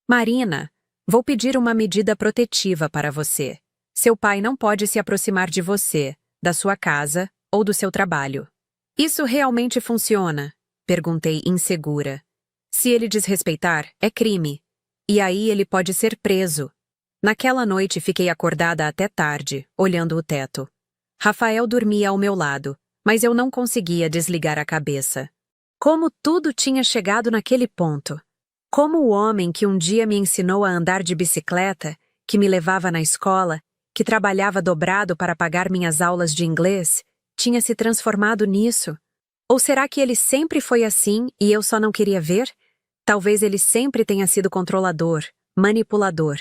Marina, vou pedir uma medida protetiva para você. Seu pai não pode se aproximar de você, da sua casa ou do seu trabalho. Isso realmente funciona? Perguntei insegura. Se ele desrespeitar, é crime. E aí ele pode ser preso. Naquela noite fiquei acordada até tarde, olhando o teto. Rafael dormia ao meu lado, mas eu não conseguia desligar a cabeça. Como tudo tinha chegado naquele ponto. Como o homem que um dia me ensinou a andar de bicicleta, que me levava na escola, que trabalhava dobrado para pagar minhas aulas de inglês, tinha se transformado nisso? Ou será que ele sempre foi assim e eu só não queria ver? Talvez ele sempre tenha sido controlador, manipulador.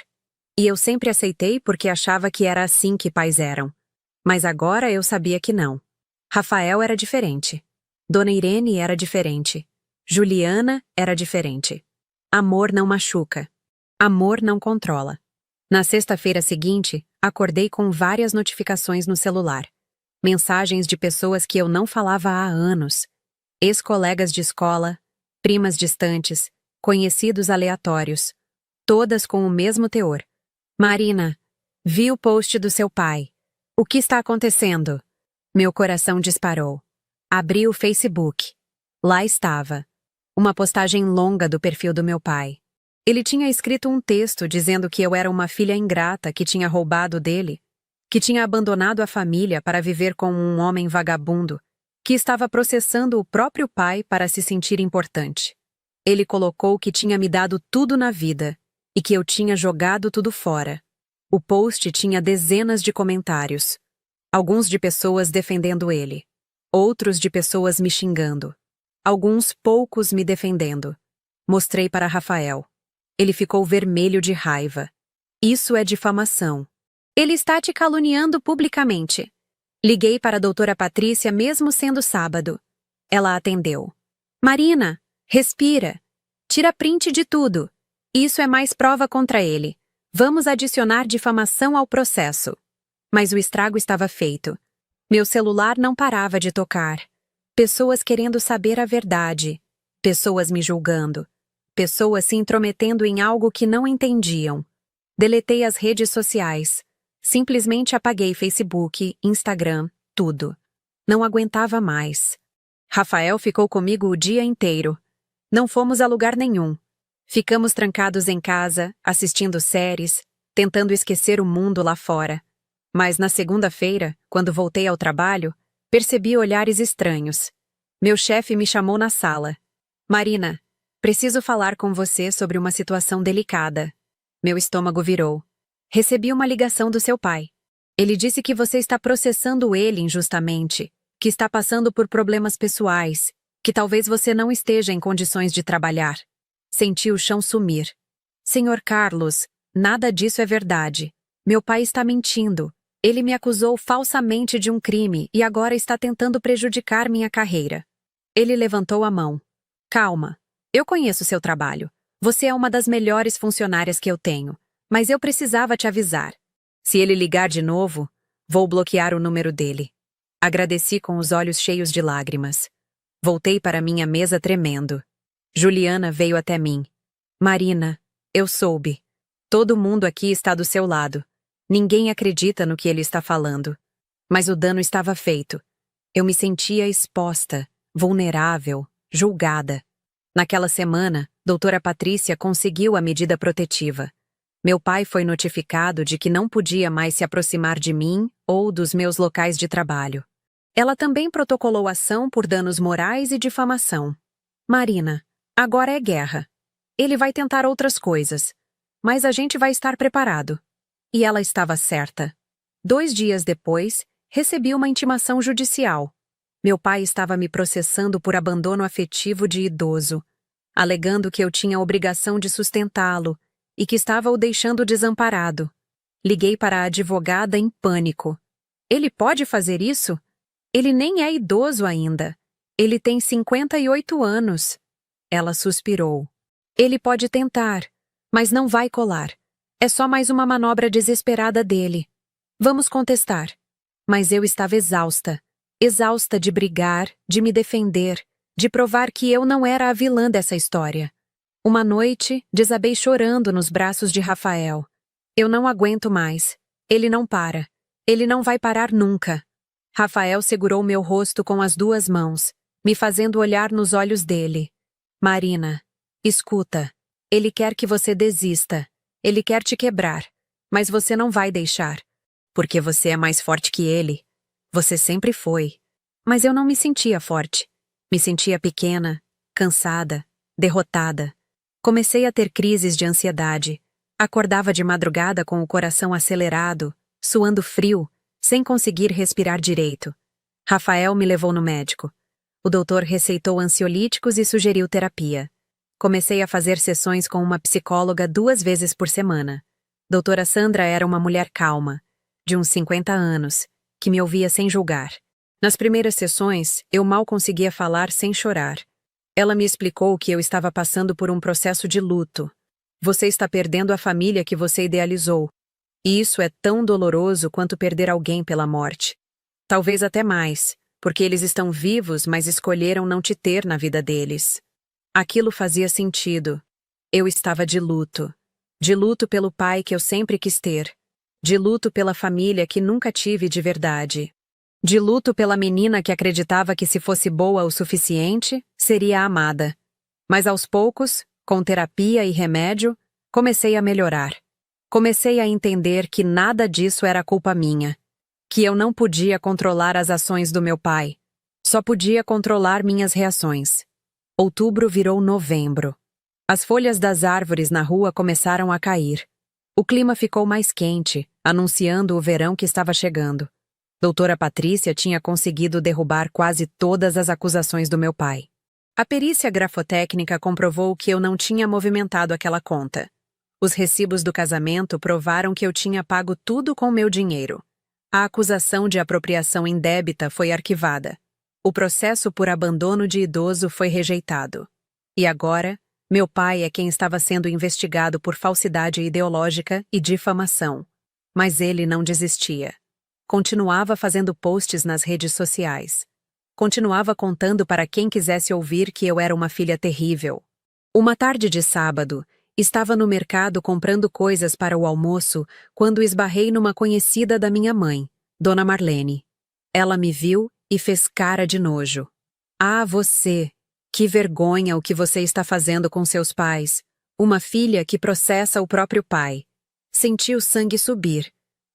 E eu sempre aceitei porque achava que era assim que pais eram. Mas agora eu sabia que não. Rafael era diferente. Dona Irene era diferente. Juliana era diferente. Amor não machuca. Amor não controla. Na sexta-feira seguinte, acordei com várias notificações no celular. Mensagens de pessoas que eu não falava há anos. Ex-colegas de escola, primas distantes, conhecidos aleatórios. Todas com o mesmo teor. Marina, vi o post do seu pai. O que está acontecendo? Meu coração disparou. Abri o Facebook. Lá estava. Uma postagem longa do perfil do meu pai. Ele tinha escrito um texto dizendo que eu era uma filha ingrata que tinha roubado dele, que tinha abandonado a família para viver com um homem vagabundo, que estava processando o próprio pai para se sentir importante. Ele colocou que tinha me dado tudo na vida e que eu tinha jogado tudo fora. O post tinha dezenas de comentários. Alguns de pessoas defendendo ele. Outros de pessoas me xingando. Alguns poucos me defendendo. Mostrei para Rafael. Ele ficou vermelho de raiva. Isso é difamação. Ele está te caluniando publicamente. Liguei para a doutora Patrícia mesmo sendo sábado. Ela atendeu. Marina, respira. Tira print de tudo. Isso é mais prova contra ele. Vamos adicionar difamação ao processo. Mas o estrago estava feito. Meu celular não parava de tocar. Pessoas querendo saber a verdade. Pessoas me julgando. Pessoas se intrometendo em algo que não entendiam. Deletei as redes sociais. Simplesmente apaguei Facebook, Instagram, tudo. Não aguentava mais. Rafael ficou comigo o dia inteiro. Não fomos a lugar nenhum. Ficamos trancados em casa, assistindo séries, tentando esquecer o mundo lá fora. Mas na segunda-feira, quando voltei ao trabalho, percebi olhares estranhos. Meu chefe me chamou na sala. Marina, preciso falar com você sobre uma situação delicada. Meu estômago virou. Recebi uma ligação do seu pai. Ele disse que você está processando ele injustamente, que está passando por problemas pessoais, que talvez você não esteja em condições de trabalhar. Senti o chão sumir. Senhor Carlos, nada disso é verdade. Meu pai está mentindo. Ele me acusou falsamente de um crime e agora está tentando prejudicar minha carreira. Ele levantou a mão. Calma. Eu conheço seu trabalho. Você é uma das melhores funcionárias que eu tenho. Mas eu precisava te avisar. Se ele ligar de novo, vou bloquear o número dele. Agradeci com os olhos cheios de lágrimas. Voltei para minha mesa tremendo. Juliana veio até mim. Marina, eu soube. Todo mundo aqui está do seu lado. Ninguém acredita no que ele está falando. Mas o dano estava feito. Eu me sentia exposta, vulnerável, julgada. Naquela semana, doutora Patrícia conseguiu a medida protetiva. Meu pai foi notificado de que não podia mais se aproximar de mim ou dos meus locais de trabalho. Ela também protocolou ação por danos morais e difamação. Marina, agora é guerra. Ele vai tentar outras coisas, mas a gente vai estar preparado. E ela estava certa. 2 dias depois, recebi uma intimação judicial. Meu pai estava me processando por abandono afetivo de idoso, alegando que eu tinha a obrigação de sustentá-lo e que estava o deixando desamparado. Liguei para a advogada em pânico. Ele pode fazer isso? Ele nem é idoso ainda. Ele tem 58 anos. Ela suspirou. Ele pode tentar, mas não vai colar. É só mais uma manobra desesperada dele. Vamos contestar. Mas eu estava exausta. Exausta de brigar, de me defender, de provar que eu não era a vilã dessa história. Uma noite, desabei chorando nos braços de Rafael. Eu não aguento mais. Ele não para. Ele não vai parar nunca. Rafael segurou meu rosto com as 2 mãos, me fazendo olhar nos olhos dele. Marina, escuta. Ele quer que você desista. Ele quer te quebrar. Mas você não vai deixar. Porque você é mais forte que ele. Você sempre foi. Mas eu não me sentia forte. Me sentia pequena, cansada, derrotada. Comecei a ter crises de ansiedade. Acordava de madrugada com o coração acelerado, suando frio, sem conseguir respirar direito. Rafael me levou no médico. O doutor receitou ansiolíticos e sugeriu terapia. Comecei a fazer sessões com uma psicóloga 2 vezes por semana. Doutora Sandra era uma mulher calma, de uns 50 anos, que me ouvia sem julgar. Nas primeiras sessões, eu mal conseguia falar sem chorar. Ela me explicou que eu estava passando por um processo de luto. Você está perdendo a família que você idealizou. E isso é tão doloroso quanto perder alguém pela morte. Talvez até mais, porque eles estão vivos, mas escolheram não te ter na vida deles. Aquilo fazia sentido. Eu estava de luto. De luto pelo pai que eu sempre quis ter. De luto pela família que nunca tive de verdade. De luto pela menina que acreditava que se fosse boa o suficiente, seria amada. Mas aos poucos, com terapia e remédio, comecei a melhorar. Comecei a entender que nada disso era culpa minha. Que eu não podia controlar as ações do meu pai. Só podia controlar minhas reações. Outubro virou novembro. As folhas das árvores na rua começaram a cair. O clima ficou mais quente, anunciando o verão que estava chegando. Doutora Patrícia tinha conseguido derrubar quase todas as acusações do meu pai. A perícia grafotécnica comprovou que eu não tinha movimentado aquela conta. Os recibos do casamento provaram que eu tinha pago tudo com meu dinheiro. A acusação de apropriação indébita foi arquivada. O processo por abandono de idoso foi rejeitado. E agora, meu pai é quem estava sendo investigado por falsidade ideológica e difamação. Mas ele não desistia. Continuava fazendo posts nas redes sociais. Continuava contando para quem quisesse ouvir que eu era uma filha terrível. Uma tarde de sábado, estava no mercado comprando coisas para o almoço quando esbarrei numa conhecida da minha mãe, Dona Marlene. Ela me viu e fez cara de nojo. Ah, você! Que vergonha o que você está fazendo com seus pais. Uma filha que processa o próprio pai. Senti o sangue subir,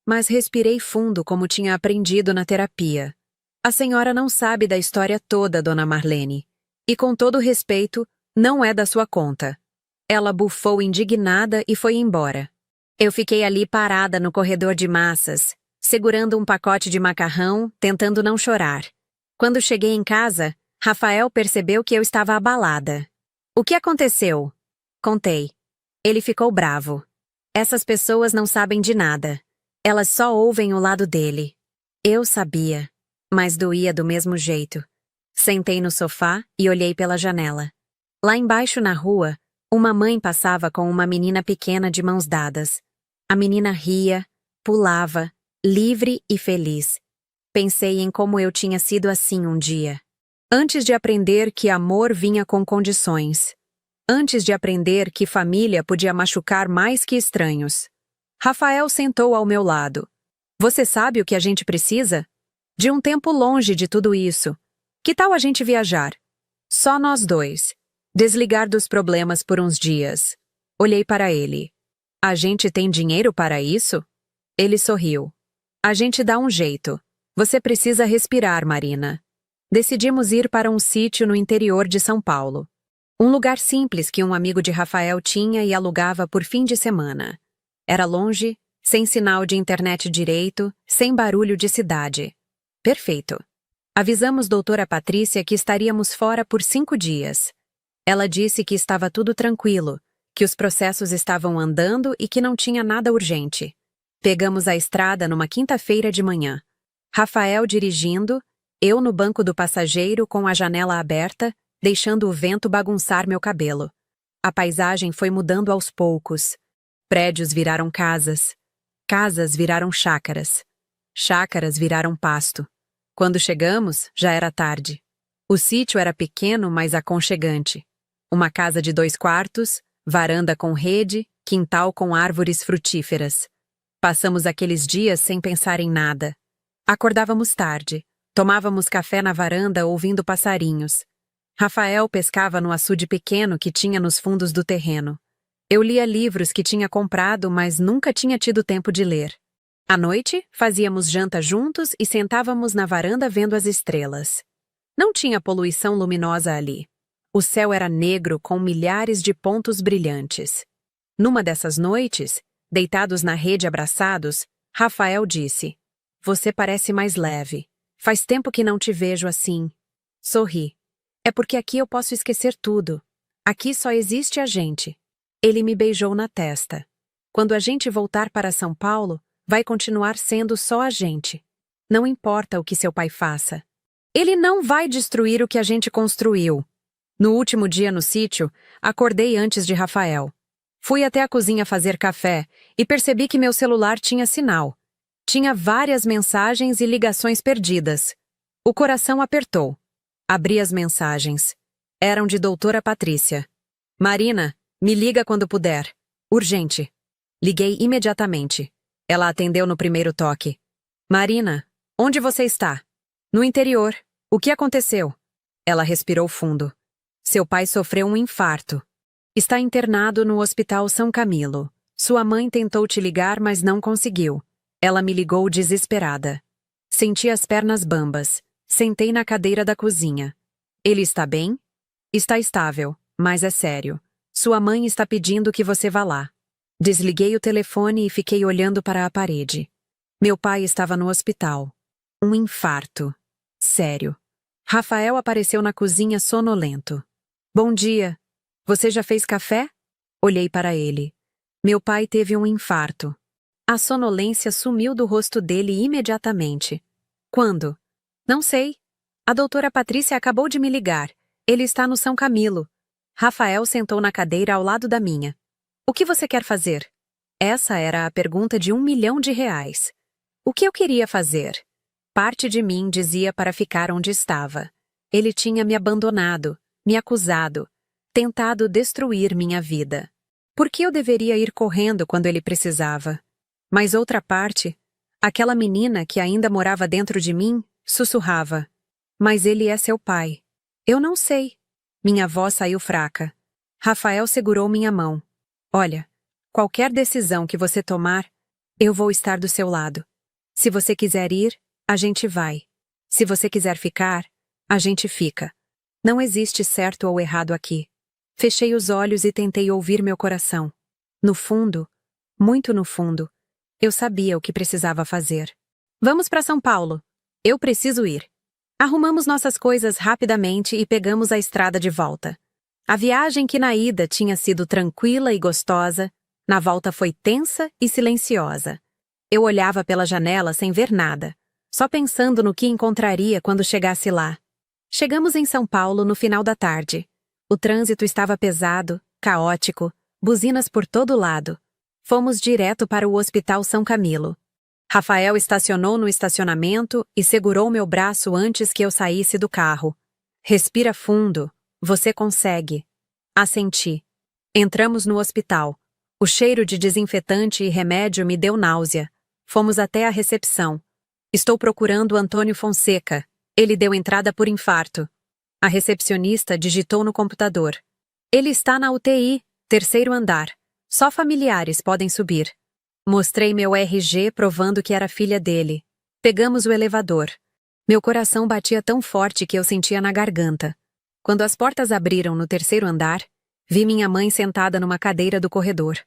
mas respirei fundo como tinha aprendido na terapia. A senhora não sabe da história toda, Dona Marlene. E com todo respeito, não é da sua conta. Ela bufou indignada e foi embora. Eu fiquei ali parada no corredor de massas, segurando um pacote de macarrão, tentando não chorar. Quando cheguei em casa, Rafael percebeu que eu estava abalada. O que aconteceu? Contei. Ele ficou bravo. Essas pessoas não sabem de nada. Elas só ouvem o lado dele. Eu sabia, mas doía do mesmo jeito. Sentei no sofá e olhei pela janela. Lá embaixo na rua, uma mãe passava com uma menina pequena de mãos dadas. A menina ria, pulava, livre e feliz. Pensei em como eu tinha sido assim um dia. Antes de aprender que amor vinha com condições. Antes de aprender que família podia machucar mais que estranhos. Rafael sentou ao meu lado. Você sabe o que a gente precisa? De um tempo longe de tudo isso. Que tal a gente viajar? Só nós dois. Desligar dos problemas por uns dias. Olhei para ele. A gente tem dinheiro para isso? Ele sorriu. A gente dá um jeito. Você precisa respirar, Marina. Decidimos ir para um sítio no interior de São Paulo. Um lugar simples que um amigo de Rafael tinha e alugava por fim de semana. Era longe, sem sinal de internet direito, sem barulho de cidade. Perfeito. Avisamos doutora Patrícia que estaríamos fora por 5 dias. Ela disse que estava tudo tranquilo, que os processos estavam andando e que não tinha nada urgente. Pegamos a estrada numa quinta-feira de manhã. Rafael dirigindo, eu no banco do passageiro com a janela aberta, deixando o vento bagunçar meu cabelo. A paisagem foi mudando aos poucos. Prédios viraram casas. Casas viraram chácaras. Chácaras viraram pasto. Quando chegamos, já era tarde. O sítio era pequeno, mas aconchegante. Uma casa de 2 quartos, varanda com rede, quintal com árvores frutíferas. Passamos aqueles dias sem pensar em nada. Acordávamos tarde. Tomávamos café na varanda ouvindo passarinhos. Rafael pescava no açude pequeno que tinha nos fundos do terreno. Eu lia livros que tinha comprado, mas nunca tinha tido tempo de ler. À noite, fazíamos janta juntos e sentávamos na varanda vendo as estrelas. Não tinha poluição luminosa ali. O céu era negro com milhares de pontos brilhantes. Numa dessas noites, deitados na rede abraçados, Rafael disse: Você parece mais leve. Faz tempo que não te vejo assim. Sorri. É porque aqui eu posso esquecer tudo. Aqui só existe a gente. Ele me beijou na testa. Quando a gente voltar para São Paulo, vai continuar sendo só a gente. Não importa o que seu pai faça. Ele não vai destruir o que a gente construiu. No último dia no sítio, acordei antes de Rafael. Fui até a cozinha fazer café e percebi que meu celular tinha sinal. Tinha várias mensagens e ligações perdidas. O coração apertou. Abri as mensagens. Eram de doutora Patrícia. Marina, me liga quando puder. Urgente. Liguei imediatamente. Ela atendeu no primeiro toque. Marina, onde você está? No interior. O que aconteceu? Ela respirou fundo. Seu pai sofreu um infarto. Está internado no Hospital São Camilo. Sua mãe tentou te ligar, mas não conseguiu. Ela me ligou desesperada. Senti as pernas bambas. Sentei na cadeira da cozinha. Ele está bem? Está estável, mas é sério. Sua mãe está pedindo que você vá lá. Desliguei o telefone e fiquei olhando para a parede. Meu pai estava no hospital. Um infarto. Sério. Rafael apareceu na cozinha sonolento. Bom dia. Você já fez café? Olhei para ele. Meu pai teve um infarto. A sonolência sumiu do rosto dele imediatamente. Quando? Não sei. A doutora Patrícia acabou de me ligar. Ele está no São Camilo. Rafael sentou na cadeira ao lado da minha. O que você quer fazer? Essa era a pergunta de R$ 1 milhão. O que eu queria fazer? Parte de mim dizia para ficar onde estava. Ele tinha me abandonado, me acusado, tentado destruir minha vida. Por que eu deveria ir correndo quando ele precisava? Mas outra parte, aquela menina que ainda morava dentro de mim, sussurrava. Mas ele é seu pai. Eu não sei. Minha voz saiu fraca. Rafael segurou minha mão. Olha, qualquer decisão que você tomar, eu vou estar do seu lado. Se você quiser ir, a gente vai. Se você quiser ficar, a gente fica. Não existe certo ou errado aqui. Fechei os olhos e tentei ouvir meu coração. No fundo, muito no fundo, eu sabia o que precisava fazer. Vamos para São Paulo. Eu preciso ir. Arrumamos nossas coisas rapidamente e pegamos a estrada de volta. A viagem que na ida tinha sido tranquila e gostosa, na volta foi tensa e silenciosa. Eu olhava pela janela sem ver nada, só pensando no que encontraria quando chegasse lá. Chegamos em São Paulo no final da tarde. O trânsito estava pesado, caótico, buzinas por todo lado. Fomos direto para o Hospital São Camilo. Rafael estacionou no estacionamento e segurou meu braço antes que eu saísse do carro. Respira fundo, você consegue. Assenti. Entramos no hospital. O cheiro de desinfetante e remédio me deu náusea. Fomos até a recepção. Estou procurando Antônio Fonseca. Ele deu entrada por infarto. A recepcionista digitou no computador. Ele está na UTI, 3º andar. Só familiares podem subir. Mostrei meu RG provando que era filha dele. Pegamos o elevador. Meu coração batia tão forte que eu sentia na garganta. Quando as portas abriram no 3º andar, vi minha mãe sentada numa cadeira do corredor.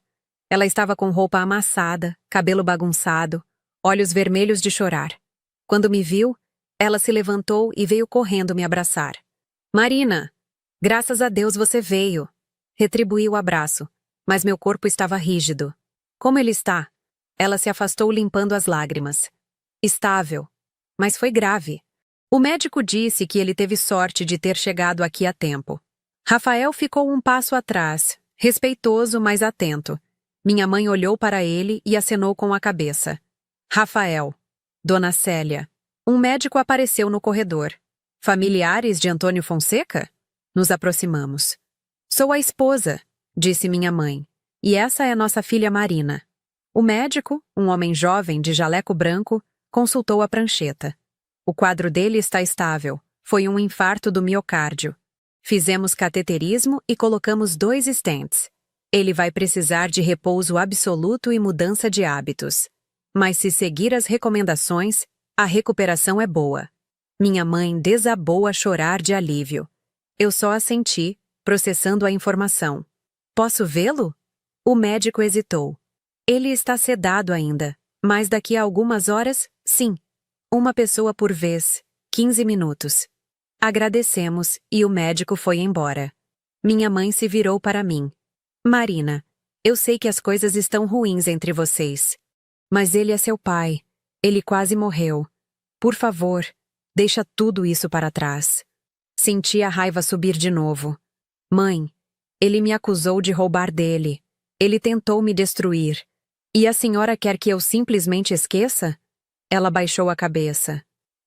Ela estava com roupa amassada, cabelo bagunçado, olhos vermelhos de chorar. Quando me viu, ela se levantou e veio correndo me abraçar. Marina, graças a Deus você veio. Retribuí o abraço, mas meu corpo estava rígido. Como ele está? Ela se afastou limpando as lágrimas. Estável. Mas foi grave. O médico disse que ele teve sorte de ter chegado aqui a tempo. Rafael ficou um passo atrás, respeitoso, mas atento. Minha mãe olhou para ele e acenou com a cabeça. Rafael. Dona Célia. Um médico apareceu no corredor. Familiares de Antônio Fonseca? Nos aproximamos. Sou a esposa, disse minha mãe. E essa é nossa filha Marina. O médico, um homem jovem de jaleco branco, consultou a prancheta. O quadro dele está estável. Foi um infarto do miocárdio. Fizemos cateterismo e colocamos 2 stents. Ele vai precisar de repouso absoluto e mudança de hábitos. Mas se seguir as recomendações, a recuperação é boa. Minha mãe desabou a chorar de alívio. Eu só assenti, processando a informação. Posso vê-lo? O médico hesitou. Ele está sedado ainda, mas daqui a algumas horas, sim. Uma pessoa por vez, 15 minutos. Agradecemos e o médico foi embora. Minha mãe se virou para mim. Marina, eu sei que as coisas estão ruins entre vocês. Mas ele é seu pai. Ele quase morreu. Por favor, deixa tudo isso para trás. Senti a raiva subir de novo. Mãe, ele me acusou de roubar dele. Ele tentou me destruir. E a senhora quer que eu simplesmente esqueça? Ela baixou a cabeça.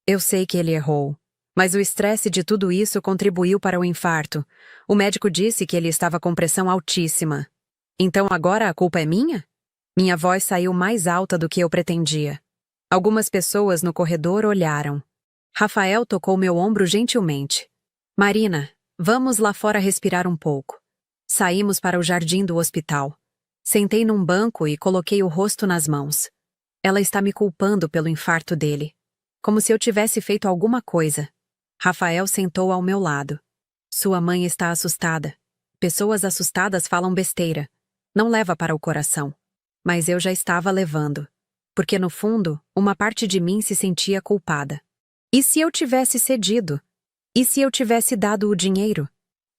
Eu sei que ele errou. Mas o estresse de tudo isso contribuiu para o infarto. O médico disse que ele estava com pressão altíssima. Então agora a culpa é minha? Minha voz saiu mais alta do que eu pretendia. Algumas pessoas no corredor olharam. Rafael tocou meu ombro gentilmente. Marina, vamos lá fora respirar um pouco. Saímos para o jardim do hospital. Sentei num banco e coloquei o rosto nas mãos. Ela está me culpando pelo infarto dele. Como se eu tivesse feito alguma coisa. Rafael sentou ao meu lado. Sua mãe está assustada. Pessoas assustadas falam besteira. Não leva para o coração. Mas eu já estava levando. Porque no fundo, uma parte de mim se sentia culpada. E se eu tivesse cedido? E se eu tivesse dado o dinheiro?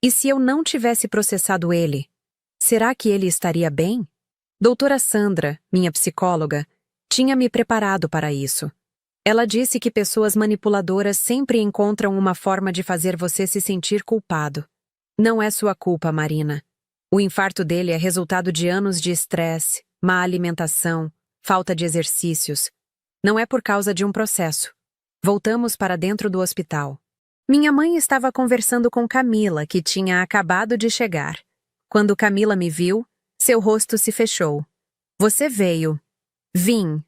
E se eu não tivesse processado ele? Será que ele estaria bem? Doutora Sandra, minha psicóloga, tinha me preparado para isso. Ela disse que pessoas manipuladoras sempre encontram uma forma de fazer você se sentir culpado. Não é sua culpa, Marina. O infarto dele é resultado de anos de estresse, má alimentação, falta de exercícios. Não é por causa de um processo. Voltamos para dentro do hospital. Minha mãe estava conversando com Camila, que tinha acabado de chegar. Quando Camila me viu, seu rosto se fechou. Você veio. Vim.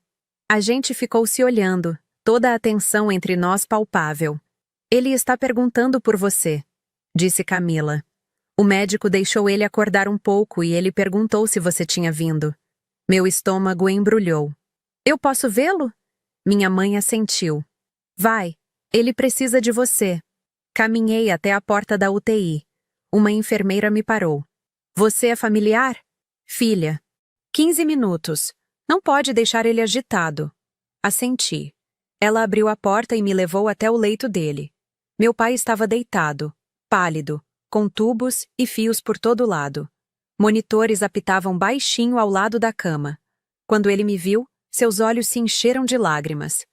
A gente ficou se olhando, toda a tensão entre nós palpável. Ele está perguntando por você, disse Camila. O médico deixou ele acordar um pouco e ele perguntou se você tinha vindo. Meu estômago embrulhou. Eu posso vê-lo? Minha mãe assentiu. Vai, ele precisa de você. Caminhei até a porta da UTI. Uma enfermeira me parou. Você é familiar? Filha. 15 minutos. Não pode deixar ele agitado. Assenti. Ela abriu a porta e me levou até o leito dele. Meu pai estava deitado, pálido, com tubos e fios por todo lado. Monitores apitavam baixinho ao lado da cama. Quando ele me viu, seus olhos se encheram de lágrimas.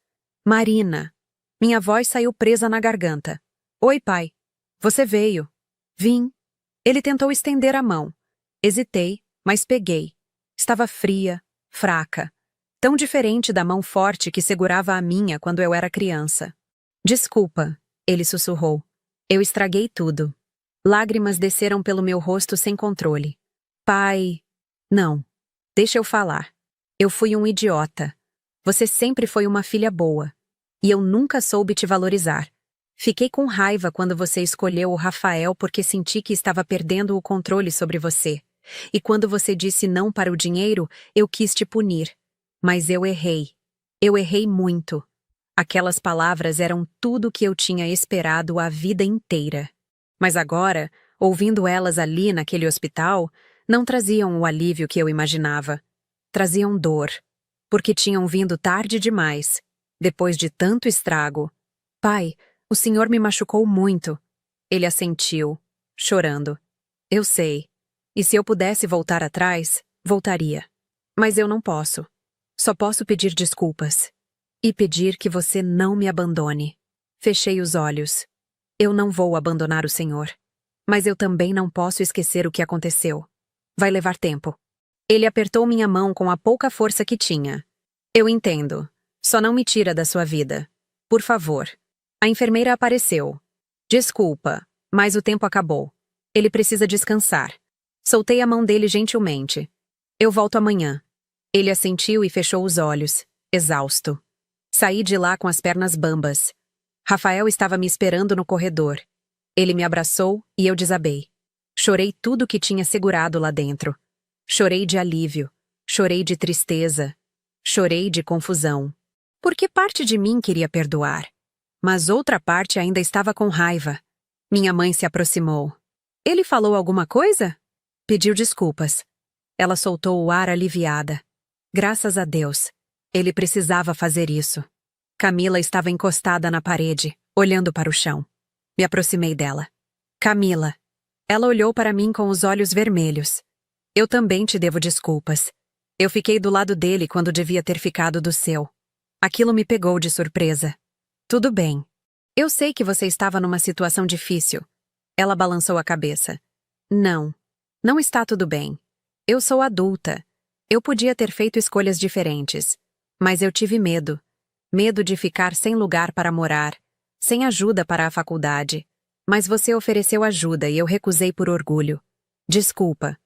Marina. Minha voz saiu presa na garganta. Oi, pai. Você veio. Vim. Ele tentou estender a mão. Hesitei, mas peguei. Estava fria, fraca. Tão diferente da mão forte que segurava a minha quando eu era criança. Desculpa, ele sussurrou. Eu estraguei tudo. Lágrimas desceram pelo meu rosto sem controle. Pai... Não. Deixa eu falar. Eu fui um idiota. Você sempre foi uma filha boa. E eu nunca soube te valorizar. Fiquei com raiva quando você escolheu o Rafael porque senti que estava perdendo o controle sobre você. E quando você disse não para o dinheiro, eu quis te punir. Mas eu errei. Eu errei muito. Aquelas palavras eram tudo o que eu tinha esperado a vida inteira. Mas agora, ouvindo elas ali naquele hospital, não traziam o alívio que eu imaginava. Traziam dor. Porque tinham vindo tarde demais. Depois de tanto estrago. Pai, o senhor me machucou muito. Ele assentiu, chorando. Eu sei. E se eu pudesse voltar atrás, voltaria. Mas eu não posso. Só posso pedir desculpas. E pedir que você não me abandone. Fechei os olhos. Eu não vou abandonar o senhor. Mas eu também não posso esquecer o que aconteceu. Vai levar tempo. Ele apertou minha mão com a pouca força que tinha. Eu entendo. Só não me tira da sua vida. Por favor. A enfermeira apareceu. Desculpa, mas o tempo acabou. Ele precisa descansar. Soltei a mão dele gentilmente. Eu volto amanhã. Ele assentiu e fechou os olhos, exausto. Saí de lá com as pernas bambas. Rafael estava me esperando no corredor. Ele me abraçou e eu desabei. Chorei tudo que tinha segurado lá dentro. Chorei de alívio. Chorei de tristeza. Chorei de confusão. Porque parte de mim queria perdoar. Mas outra parte ainda estava com raiva. Minha mãe se aproximou. Ele falou alguma coisa? Pediu desculpas. Ela soltou o ar aliviada. Graças a Deus. Ele precisava fazer isso. Camila estava encostada na parede, olhando para o chão. Me aproximei dela. Camila. Ela olhou para mim com os olhos vermelhos. Eu também te devo desculpas. Eu fiquei do lado dele quando devia ter ficado do seu. Aquilo me pegou de surpresa. Tudo bem. Eu sei que você estava numa situação difícil. Ela balançou a cabeça. Não. Não está tudo bem. Eu sou adulta. Eu podia ter feito escolhas diferentes. Mas eu tive medo. Medo de ficar sem lugar para morar, sem ajuda para a faculdade. Mas você ofereceu ajuda e eu recusei por orgulho. Desculpa.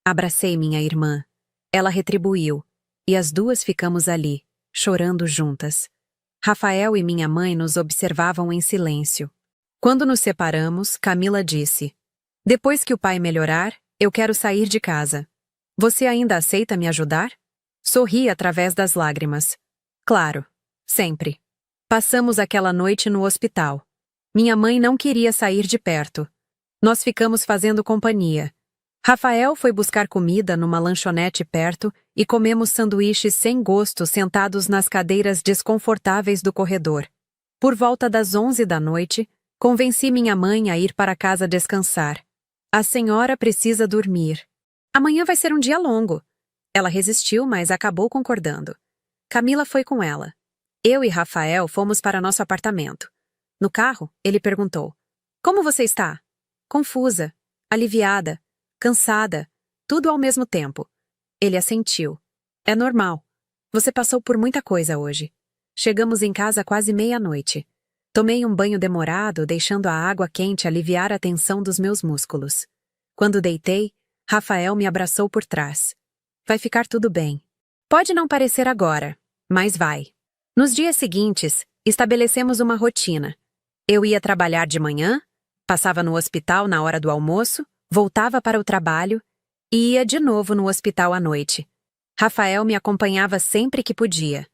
Abracei minha irmã. Ela retribuiu. E as duas ficamos ali, chorando juntas. Rafael e minha mãe nos observavam em silêncio. Quando nos separamos, Camila disse: depois que o pai melhorar, eu quero sair de casa. Você ainda aceita me ajudar? Sorri através das lágrimas. Claro, sempre. Passamos aquela noite no hospital. Minha mãe não queria sair de perto. Nós ficamos fazendo companhia. Rafael foi buscar comida numa lanchonete perto e comemos sanduíches sem gosto sentados nas cadeiras desconfortáveis do corredor. Por volta das 11 da noite, convenci minha mãe a ir para casa descansar. A senhora precisa dormir. Amanhã vai ser um dia longo. Ela resistiu, mas acabou concordando. Camila foi com ela. Eu e Rafael fomos para nosso apartamento. No carro, ele perguntou: como você está? Confusa, aliviada, cansada, tudo ao mesmo tempo. Ele assentiu. É normal. Você passou por muita coisa hoje. Chegamos em casa quase meia-noite. Tomei um banho demorado, deixando a água quente aliviar a tensão dos meus músculos. Quando deitei, Rafael me abraçou por trás. Vai ficar tudo bem. Pode não parecer agora, mas vai. Nos dias seguintes, estabelecemos uma rotina. Eu ia trabalhar de manhã, passava no hospital na hora do almoço, voltava para o trabalho e ia de novo no hospital à noite. Rafael me acompanhava sempre que podia.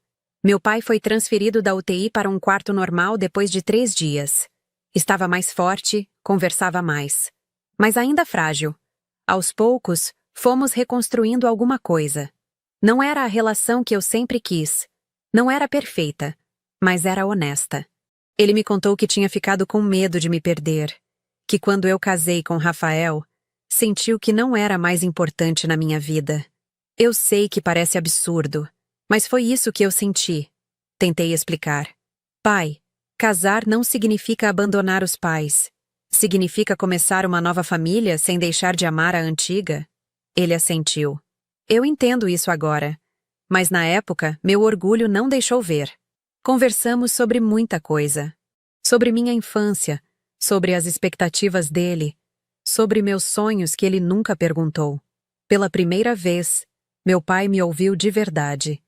Meu pai foi transferido da UTI para um quarto normal depois de 3 dias. Estava mais forte, conversava mais. Mas ainda frágil. Aos poucos, fomos reconstruindo alguma coisa. Não era a relação que eu sempre quis. Não era perfeita, mas era honesta. Ele me contou que tinha ficado com medo de me perder, que quando eu casei com Rafael, sentiu que não era mais importante na minha vida. Eu sei que parece absurdo, mas foi isso que eu senti. Tentei explicar. Pai, casar não significa abandonar os pais. Significa começar uma nova família sem deixar de amar a antiga? Ele assentiu. Eu entendo isso agora, mas na época meu orgulho não deixou ver. Conversamos sobre muita coisa. Sobre minha infância, sobre as expectativas dele, sobre meus sonhos que ele nunca perguntou. Pela primeira vez, meu pai me ouviu de verdade.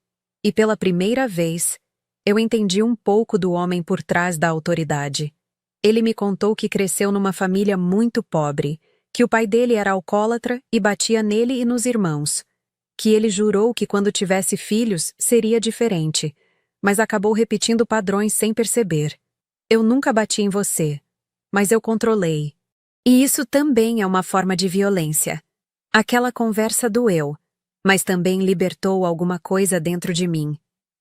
E pela primeira vez, eu entendi um pouco do homem por trás da autoridade. Ele me contou que cresceu numa família muito pobre, que o pai dele era alcoólatra e batia nele e nos irmãos, que ele jurou que quando tivesse filhos seria diferente, mas acabou repetindo padrões sem perceber. Eu nunca bati em você, mas eu controlei. E isso também é uma forma de violência. Aquela conversa doeu, mas também libertou alguma coisa dentro de mim.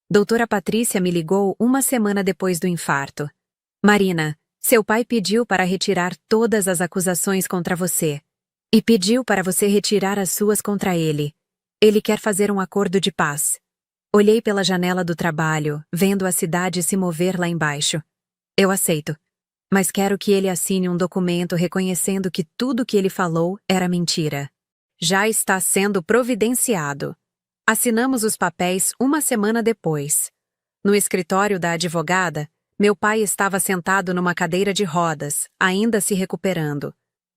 Doutora Patrícia me ligou uma semana depois do infarto. Marina, seu pai pediu para retirar todas as acusações contra você. E pediu para você retirar as suas contra ele. Ele quer fazer um acordo de paz. Olhei pela janela do trabalho, vendo a cidade se mover lá embaixo. Eu aceito. Mas quero que ele assine um documento reconhecendo que tudo que ele falou era mentira. Já está sendo providenciado. Assinamos os papéis uma semana depois. No escritório da advogada, meu pai estava sentado numa cadeira de rodas, ainda se recuperando.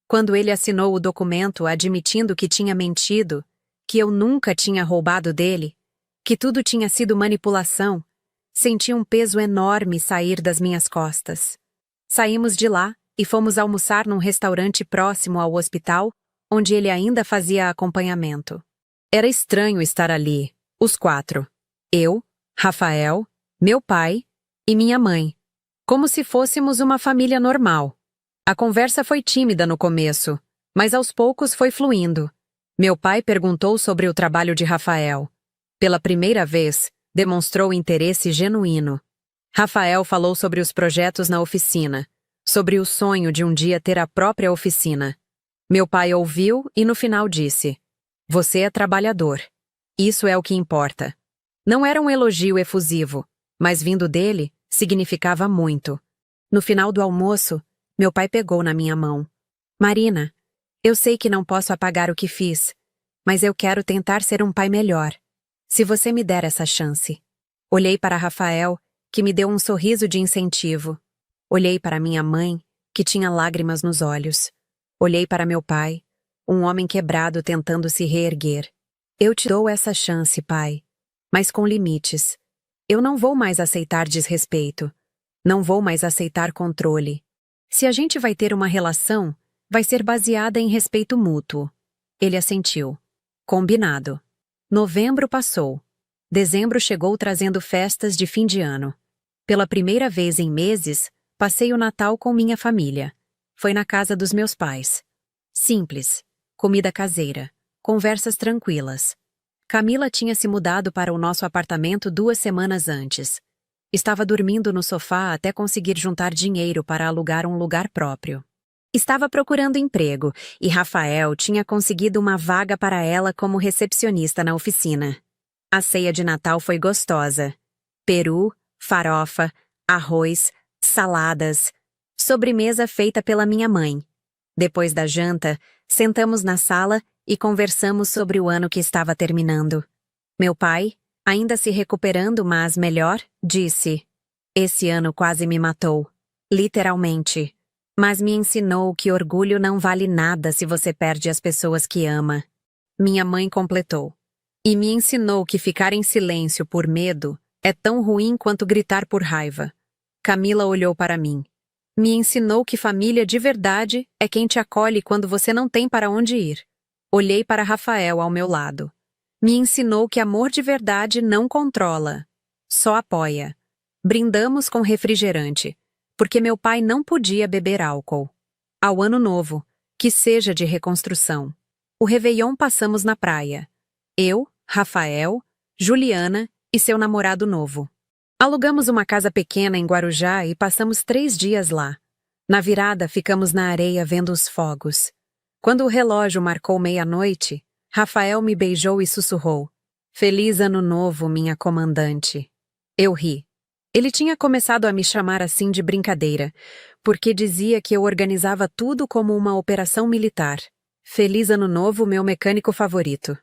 Quando ele assinou o documento admitindo que tinha mentido, que eu nunca tinha roubado dele, que tudo tinha sido manipulação, senti um peso enorme sair das minhas costas. Saímos de lá e fomos almoçar num restaurante próximo ao hospital, onde ele ainda fazia acompanhamento. Era estranho estar ali, os 4. Eu, Rafael, meu pai e minha mãe. Como se fôssemos uma família normal. A conversa foi tímida no começo, mas aos poucos foi fluindo. Meu pai perguntou sobre o trabalho de Rafael. Pela primeira vez, demonstrou interesse genuíno. Rafael falou sobre os projetos na oficina, sobre o sonho de um dia ter a própria oficina. Meu pai ouviu e no final disse: "Você é trabalhador. Isso é o que importa." Não era um elogio efusivo, mas vindo dele, significava muito. No final do almoço, meu pai pegou na minha mão. "Marina, eu sei que não posso apagar o que fiz, mas eu quero tentar ser um pai melhor. Se você me der essa chance. Olhei para Rafael, que me deu um sorriso de incentivo. Olhei para minha mãe, que tinha lágrimas nos olhos. Olhei para meu pai, um homem quebrado tentando se reerguer. Eu te dou essa chance, pai, mas com limites. Eu não vou mais aceitar desrespeito. Não vou mais aceitar controle. Se a gente vai ter uma relação, vai ser baseada em respeito mútuo. Ele assentiu. Combinado. Novembro passou. Dezembro chegou trazendo festas de fim de ano. Pela primeira vez em meses, passei o Natal com minha família. Foi na casa dos meus pais. Simples. Comida caseira. Conversas tranquilas. Camila tinha se mudado para o nosso apartamento 2 semanas antes. Estava dormindo no sofá até conseguir juntar dinheiro para alugar um lugar próprio. Estava procurando emprego e Rafael tinha conseguido uma vaga para ela como recepcionista na oficina. A ceia de Natal foi gostosa. Peru, farofa, arroz, saladas, sobremesa feita pela minha mãe. Depois da janta, sentamos na sala e conversamos sobre o ano que estava terminando. Meu pai, ainda se recuperando, mas melhor, disse: "Esse ano quase me matou. Literalmente. Mas me ensinou que orgulho não vale nada se você perde as pessoas que ama." Minha mãe completou: "E me ensinou que ficar em silêncio por medo é tão ruim quanto gritar por raiva." Camila olhou para mim. "Me ensinou que família de verdade é quem te acolhe quando você não tem para onde ir." Olhei para Rafael ao meu lado. "Me ensinou que amor de verdade não controla, só apoia." Brindamos com refrigerante, porque meu pai não podia beber álcool. Ao ano novo, que seja de reconstrução. O Réveillon passamos na praia. Eu, Rafael, Juliana e seu namorado novo. Alugamos uma casa pequena em Guarujá e passamos 3 dias lá. Na virada, ficamos na areia vendo os fogos. Quando o relógio marcou 00:30, Rafael me beijou e sussurrou: "Feliz Ano Novo, minha comandante." Eu ri. Ele tinha começado a me chamar assim de brincadeira, porque dizia que eu organizava tudo como uma operação militar. Feliz Ano Novo, meu mecânico favorito.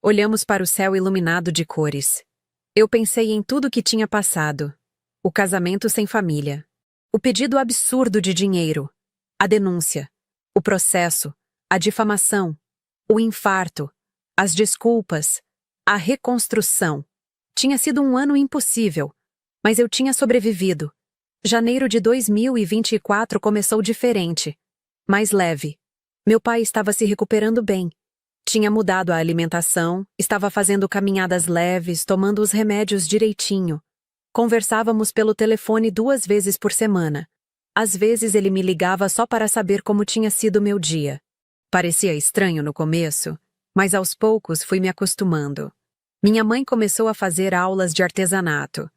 Olhamos para o céu iluminado de cores. Eu pensei em tudo que tinha passado. O casamento sem família. O pedido absurdo de dinheiro. A denúncia. O processo. A difamação. O infarto. As desculpas. A reconstrução. Tinha sido um ano impossível, mas eu tinha sobrevivido. Janeiro de 2024 começou diferente. Mais leve. Meu pai estava se recuperando bem. Tinha mudado a alimentação, estava fazendo caminhadas leves, tomando os remédios direitinho. Conversávamos pelo telefone 2 vezes por semana. Às vezes ele me ligava só para saber como tinha sido meu dia. Parecia estranho no começo, mas aos poucos fui me acostumando. Minha mãe começou a fazer aulas de artesanato.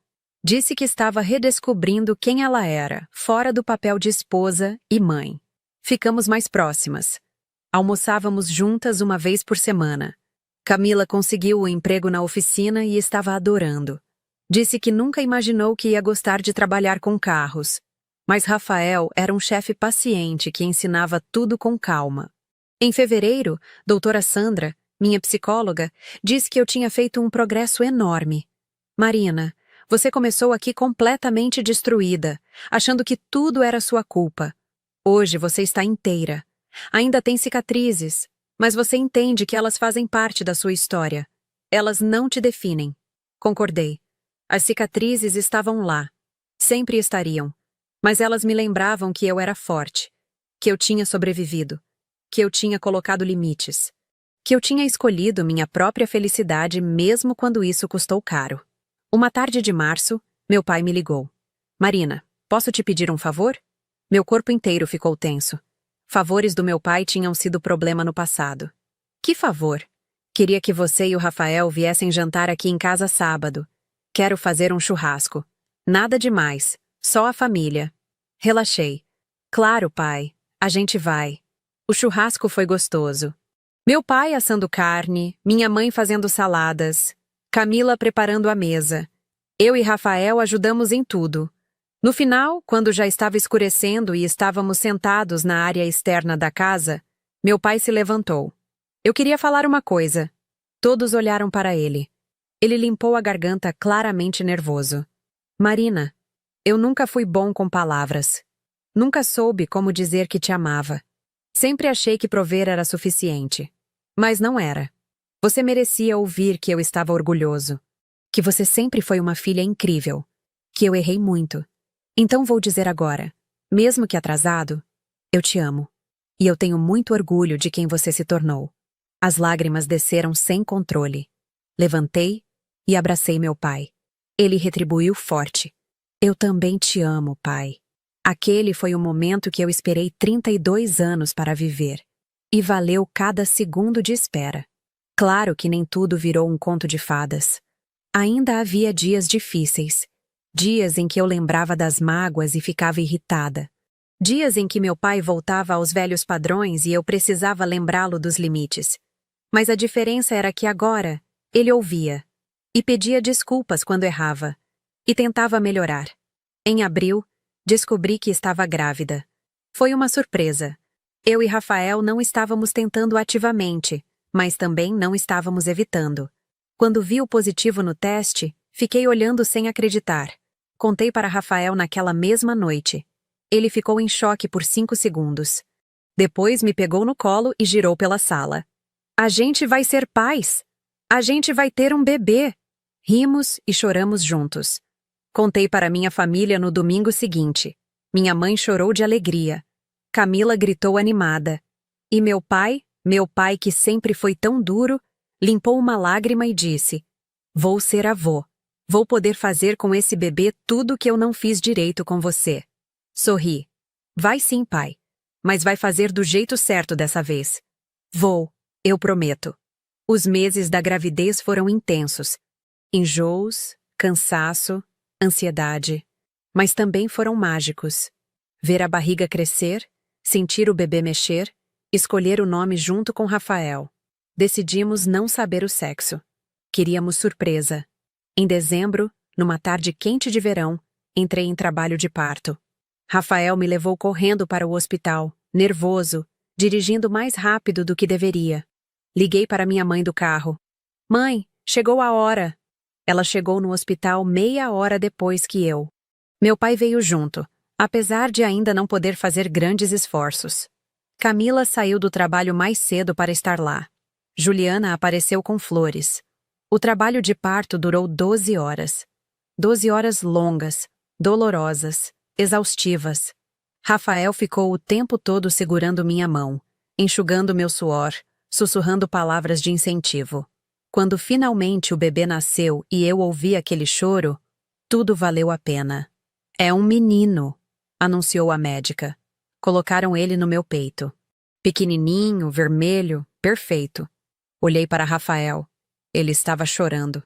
Disse que estava redescobrindo quem ela era, fora do papel de esposa e mãe. Ficamos mais próximas. Almoçávamos juntas 1 vez por semana. Camila conseguiu o emprego na oficina e estava adorando. Disse que nunca imaginou que ia gostar de trabalhar com carros. Mas Rafael era um chefe paciente que ensinava tudo com calma. Em fevereiro, doutora Sandra, minha psicóloga, disse que eu tinha feito um progresso enorme. "Marina, você começou aqui completamente destruída, achando que tudo era sua culpa. Hoje você está inteira. Ainda tem cicatrizes, mas você entende que elas fazem parte da sua história. Elas não te definem." Concordei. As cicatrizes estavam lá. Sempre estariam. Mas elas me lembravam que eu era forte, que eu tinha sobrevivido, que eu tinha colocado limites, que eu tinha escolhido minha própria felicidade mesmo quando isso custou caro. Uma tarde de março, meu pai me ligou. "Marina, posso te pedir um favor?" Meu corpo inteiro ficou tenso. Favores do meu pai tinham sido problema no passado. "Que favor?" "Queria que você e o Rafael viessem jantar aqui em casa sábado. Quero fazer um churrasco. Nada demais, só a família." Relaxei. "Claro, pai, a gente vai." O churrasco foi gostoso. Meu pai assando carne, minha mãe fazendo saladas, Camila preparando a mesa. Eu e Rafael ajudamos em tudo. No final, quando já estava escurecendo e estávamos sentados na área externa da casa, meu pai se levantou. "Eu queria falar uma coisa." Todos olharam para ele. Ele limpou a garganta claramente nervoso. Marina, eu nunca fui bom com palavras. Nunca soube como dizer que te amava. Sempre achei que prover era suficiente. Mas não era. Você merecia ouvir que eu estava orgulhoso. Que você sempre foi uma filha incrível. Que eu errei muito. Então vou dizer agora, mesmo que atrasado, eu te amo. E eu tenho muito orgulho de quem você se tornou. As lágrimas desceram sem controle. Levantei e abracei meu pai. Ele retribuiu forte. Eu também te amo, pai. Aquele foi o momento que eu esperei 32 anos para viver. E valeu cada segundo de espera. Claro que nem tudo virou um conto de fadas. Ainda havia dias difíceis. Dias em que eu lembrava das mágoas e ficava irritada. Dias em que meu pai voltava aos velhos padrões e eu precisava lembrá-lo dos limites. Mas a diferença era que agora, ele ouvia. E pedia desculpas quando errava. E tentava melhorar. Em abril, descobri que estava grávida. Foi uma surpresa. Eu e Rafael não estávamos tentando ativamente, mas também não estávamos evitando. Quando vi o positivo no teste, fiquei olhando sem acreditar. Contei para Rafael naquela mesma noite. Ele ficou em choque por 5 segundos. Depois me pegou no colo e girou pela sala. A gente vai ser pais! A gente vai ter um bebê! Rimos e choramos juntos. Contei para minha família no domingo seguinte. Minha mãe chorou de alegria. Camila gritou animada. E meu pai que sempre foi tão duro, limpou uma lágrima e disse: Vou ser avô. Vou poder fazer com esse bebê tudo que eu não fiz direito com você. Sorri. Vai sim, pai. Mas vai fazer do jeito certo dessa vez. Vou, eu prometo. Os meses da gravidez foram intensos. Enjoos, cansaço, ansiedade. Mas também foram mágicos. Ver a barriga crescer, sentir o bebê mexer, escolher o nome junto com Rafael. Decidimos não saber o sexo. Queríamos surpresa. Em dezembro, numa tarde quente de verão, entrei em trabalho de parto. Rafael me levou correndo para o hospital, nervoso, dirigindo mais rápido do que deveria. Liguei para minha mãe do carro. Mãe, chegou a hora. Ela chegou no hospital meia hora depois que eu. Meu pai veio junto, apesar de ainda não poder fazer grandes esforços. Camila saiu do trabalho mais cedo para estar lá. Juliana apareceu com flores. O trabalho de parto durou 12 horas. 12 horas longas, dolorosas, exaustivas. Rafael ficou o tempo todo segurando minha mão, enxugando meu suor, sussurrando palavras de incentivo. Quando finalmente o bebê nasceu e eu ouvi aquele choro, tudo valeu a pena. É um menino, anunciou a médica. Colocaram ele no meu peito. Pequenininho, vermelho, perfeito. Olhei para Rafael. Ele estava chorando.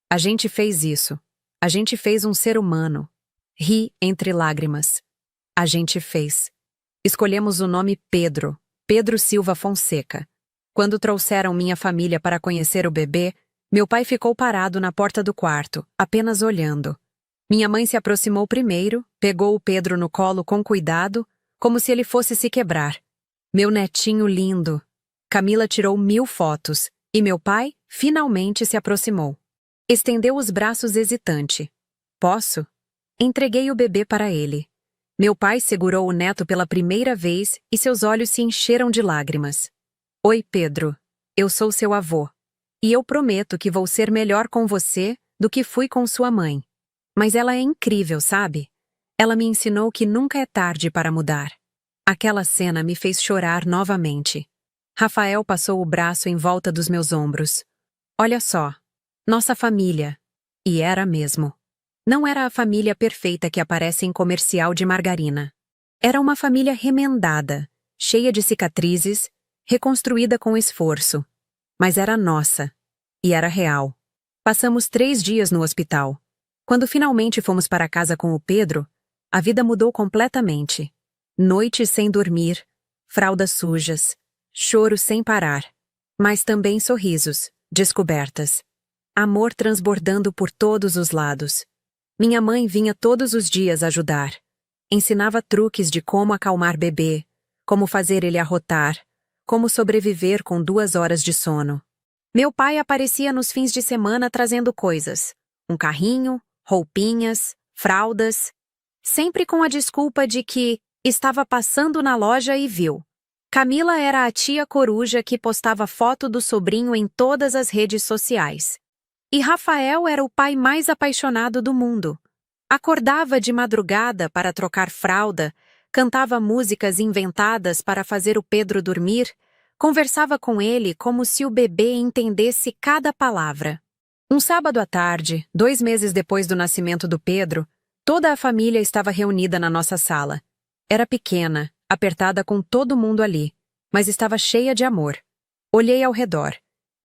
A gente fez isso. A gente fez um ser humano. Ri entre lágrimas. A gente fez. Escolhemos o nome Pedro, Pedro Silva Fonseca. Quando trouxeram minha família para conhecer o bebê, meu pai ficou parado na porta do quarto, apenas olhando. Minha mãe se aproximou primeiro, pegou o Pedro no colo com cuidado, como se ele fosse se quebrar. Meu netinho lindo. Camila tirou 1000 fotos, e meu pai finalmente se aproximou. Estendeu os braços hesitante. Posso? Entreguei o bebê para ele. Meu pai segurou o neto pela primeira vez e seus olhos se encheram de lágrimas. Oi, Pedro. Eu sou seu avô. E eu prometo que vou ser melhor com você do que fui com sua mãe. Mas ela é incrível, sabe? Ela me ensinou que nunca é tarde para mudar. Aquela cena me fez chorar novamente. Rafael passou o braço em volta dos meus ombros. Olha só. Nossa família. E era mesmo. Não era a família perfeita que aparece em comercial de margarina. Era uma família remendada, cheia de cicatrizes, reconstruída com esforço. Mas era nossa. E era real. Passamos 3 dias no hospital. Quando finalmente fomos para casa com o Pedro, a vida mudou completamente. Noites sem dormir, fraldas sujas, choro sem parar. Mas também sorrisos, descobertas. Amor transbordando por todos os lados. Minha mãe vinha todos os dias ajudar. Ensinava truques de como acalmar bebê, como fazer ele arrotar, como sobreviver com 2 horas de sono. Meu pai aparecia nos fins de semana trazendo coisas. Um carrinho, roupinhas, fraldas. Sempre com a desculpa de que estava passando na loja e viu. Camila era a tia coruja que postava foto do sobrinho em todas as redes sociais. E Rafael era o pai mais apaixonado do mundo. Acordava de madrugada para trocar fralda, cantava músicas inventadas para fazer o Pedro dormir, conversava com ele como se o bebê entendesse cada palavra. Um sábado à tarde, 2 meses depois do nascimento do Pedro, toda a família estava reunida na nossa sala. Era pequena, apertada com todo mundo ali, mas estava cheia de amor. Olhei ao redor.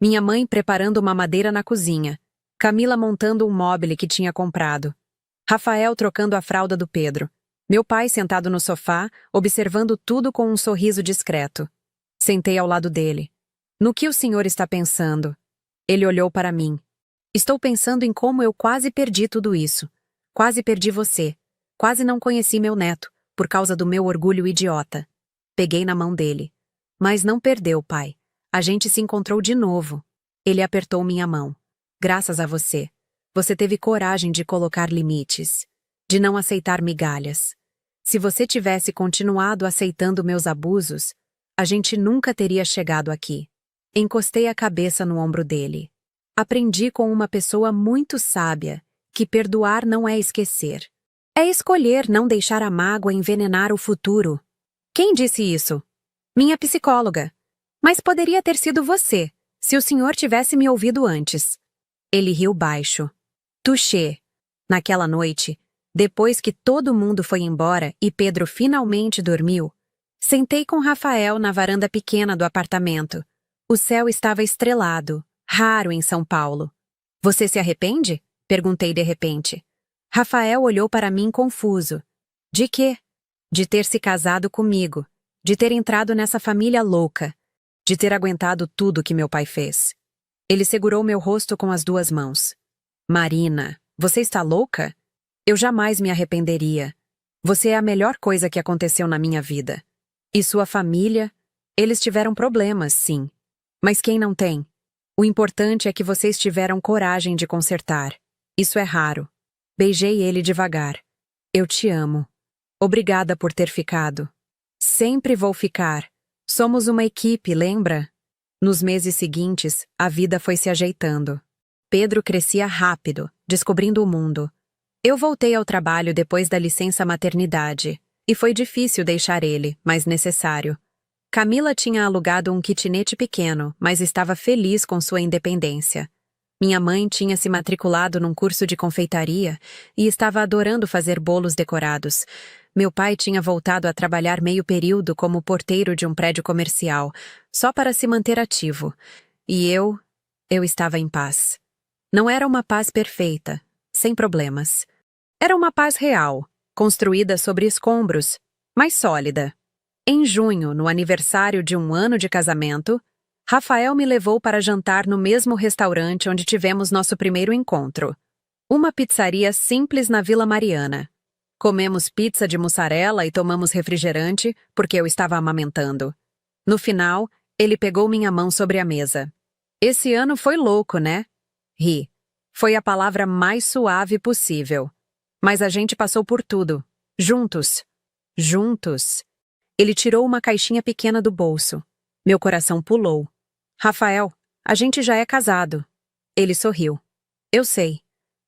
Minha mãe preparando uma madeira na cozinha, Camila montando um móvel que tinha comprado, Rafael trocando a fralda do Pedro, meu pai sentado no sofá, observando tudo com um sorriso discreto. Sentei ao lado dele. No que o senhor está pensando? Ele olhou para mim. Estou pensando em como eu quase perdi tudo isso. Quase perdi você. Quase não conheci meu neto, por causa do meu orgulho idiota. Peguei na mão dele. Mas não perdeu, pai. A gente se encontrou de novo. Ele apertou minha mão. Graças a você. Você teve coragem de colocar limites, de não aceitar migalhas. Se você tivesse continuado aceitando meus abusos, a gente nunca teria chegado aqui. Encostei a cabeça no ombro dele. Aprendi com uma pessoa muito sábia que perdoar não é esquecer. É escolher não deixar a mágoa envenenar o futuro. Quem disse isso? Minha psicóloga. Mas poderia ter sido você, se o senhor tivesse me ouvido antes. Ele riu baixo. Touché. Naquela noite, depois que todo mundo foi embora e Pedro finalmente dormiu, sentei com Rafael na varanda pequena do apartamento. O céu estava estrelado, raro em São Paulo. Você se arrepende? Perguntei de repente. Rafael olhou para mim confuso. De quê? De ter se casado comigo, de ter entrado nessa família louca, de ter aguentado tudo que meu pai fez. Ele segurou meu rosto com as 2 mãos. Marina, você está louca? Eu jamais me arrependeria. Você é a melhor coisa que aconteceu na minha vida. E sua família? Eles tiveram problemas, sim. Mas quem não tem? O importante é que vocês tiveram coragem de consertar. Isso é raro. Beijei ele devagar. Eu te amo. Obrigada por ter ficado. Sempre vou ficar. Somos uma equipe, lembra? Nos meses seguintes, a vida foi se ajeitando. Pedro crescia rápido, descobrindo o mundo. Eu voltei ao trabalho depois da licença maternidade, e foi difícil deixar ele, mas necessário. Camila tinha alugado um kitnet pequeno, mas estava feliz com sua independência. Minha mãe tinha se matriculado num curso de confeitaria e estava adorando fazer bolos decorados. Meu pai tinha voltado a trabalhar meio período como porteiro de um prédio comercial, só para se manter ativo. E eu estava em paz. Não era uma paz perfeita, sem problemas. Era uma paz real, construída sobre escombros, mas sólida. Em junho, no aniversário de 1 ano de casamento, Rafael me levou para jantar no mesmo restaurante onde tivemos nosso primeiro encontro. Uma pizzaria simples na Vila Mariana. Comemos pizza de mussarela e tomamos refrigerante porque eu estava amamentando. No final, ele pegou minha mão sobre a mesa. Esse ano foi louco, né? Ri. Foi a palavra mais suave possível. Mas a gente passou por tudo. Juntos. Juntos. Ele tirou uma caixinha pequena do bolso. Meu coração pulou. Rafael, a gente já é casado. Ele sorriu. Eu sei.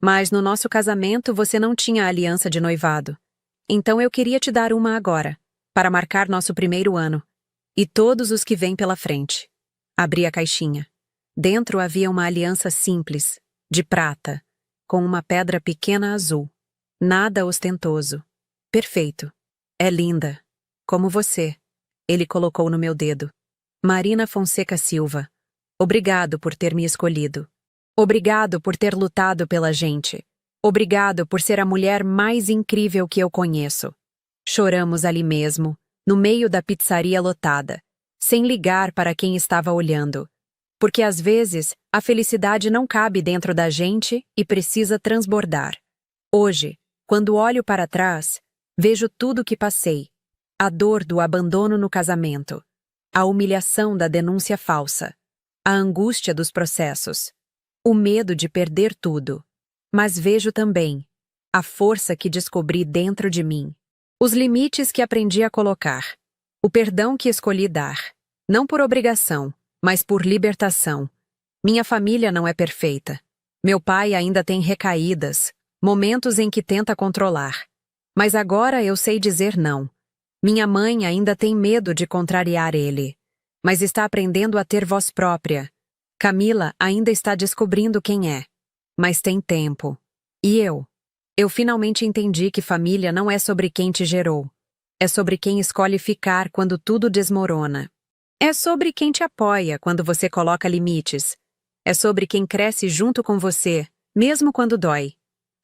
Mas no nosso casamento você não tinha aliança de noivado. Então eu queria te dar uma agora, para marcar nosso primeiro ano. E todos os que vêm pela frente. Abri a caixinha. Dentro havia uma aliança simples, de prata, com uma pedra pequena azul. Nada ostentoso. Perfeito. É linda. Como você. Ele colocou no meu dedo. Marina Fonseca Silva. Obrigado por ter me escolhido. Obrigado por ter lutado pela gente. Obrigado por ser a mulher mais incrível que eu conheço. Choramos ali mesmo, no meio da pizzaria lotada, sem ligar para quem estava olhando. Porque às vezes a felicidade não cabe dentro da gente e precisa transbordar. Hoje, quando olho para trás, vejo tudo o que passei. A dor do abandono no casamento. A humilhação da denúncia falsa. a angústia dos processos, o medo de perder tudo. Mas vejo também a força que descobri dentro de mim, os limites que aprendi a colocar, o perdão que escolhi dar, não por obrigação, mas por libertação. Minha família não é perfeita. Meu pai ainda tem recaídas, momentos em que tenta controlar. Mas agora eu sei dizer não. Minha mãe ainda tem medo de contrariar ele, mas está aprendendo a ter voz própria. Camila ainda está descobrindo quem é, mas tem tempo. E eu? Eu finalmente entendi que família não é sobre quem te gerou. É sobre quem escolhe ficar quando tudo desmorona. É sobre quem te apoia quando você coloca limites. É sobre quem cresce junto com você, mesmo quando dói.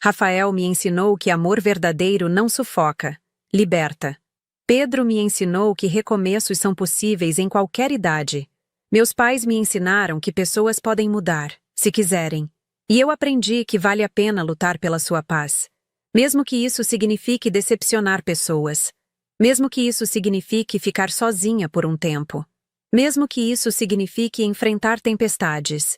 Rafael me ensinou que amor verdadeiro não sufoca, liberta. Pedro me ensinou que recomeços são possíveis em qualquer idade. Meus pais me ensinaram que pessoas podem mudar, se quiserem. E eu aprendi que vale a pena lutar pela sua paz. Mesmo que isso signifique decepcionar pessoas. Mesmo que isso signifique ficar sozinha por um tempo. Mesmo que isso signifique enfrentar tempestades.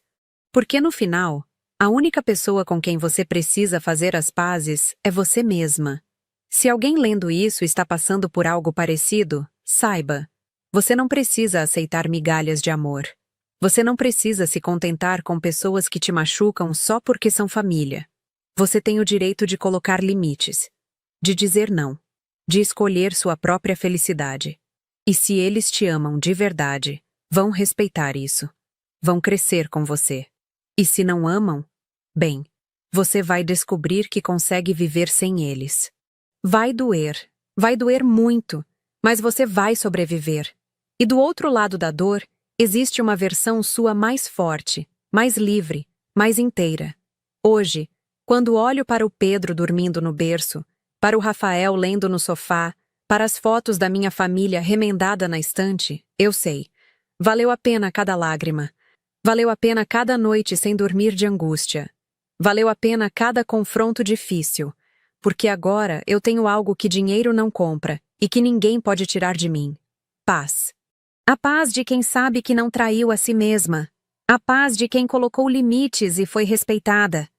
Porque no final, a única pessoa com quem você precisa fazer as pazes é você mesma. Se alguém lendo isso está passando por algo parecido, saiba, você não precisa aceitar migalhas de amor. Você não precisa se contentar com pessoas que te machucam só porque são família. Você tem o direito de colocar limites, de dizer não, de escolher sua própria felicidade. E se eles te amam de verdade, vão respeitar isso. Vão crescer com você. E se não amam, bem, você vai descobrir que consegue viver sem eles. Vai doer muito, mas você vai sobreviver. E do outro lado da dor, existe uma versão sua mais forte, mais livre, mais inteira. Hoje, quando olho para o Pedro dormindo no berço, para o Rafael lendo no sofá, para as fotos da minha família remendada na estante, eu sei. Valeu a pena cada lágrima. Valeu a pena cada noite sem dormir de angústia. Valeu a pena cada confronto difícil. Porque agora eu tenho algo que dinheiro não compra e que ninguém pode tirar de mim. Paz. A paz de quem sabe que não traiu a si mesma. A paz de quem colocou limites e foi respeitada.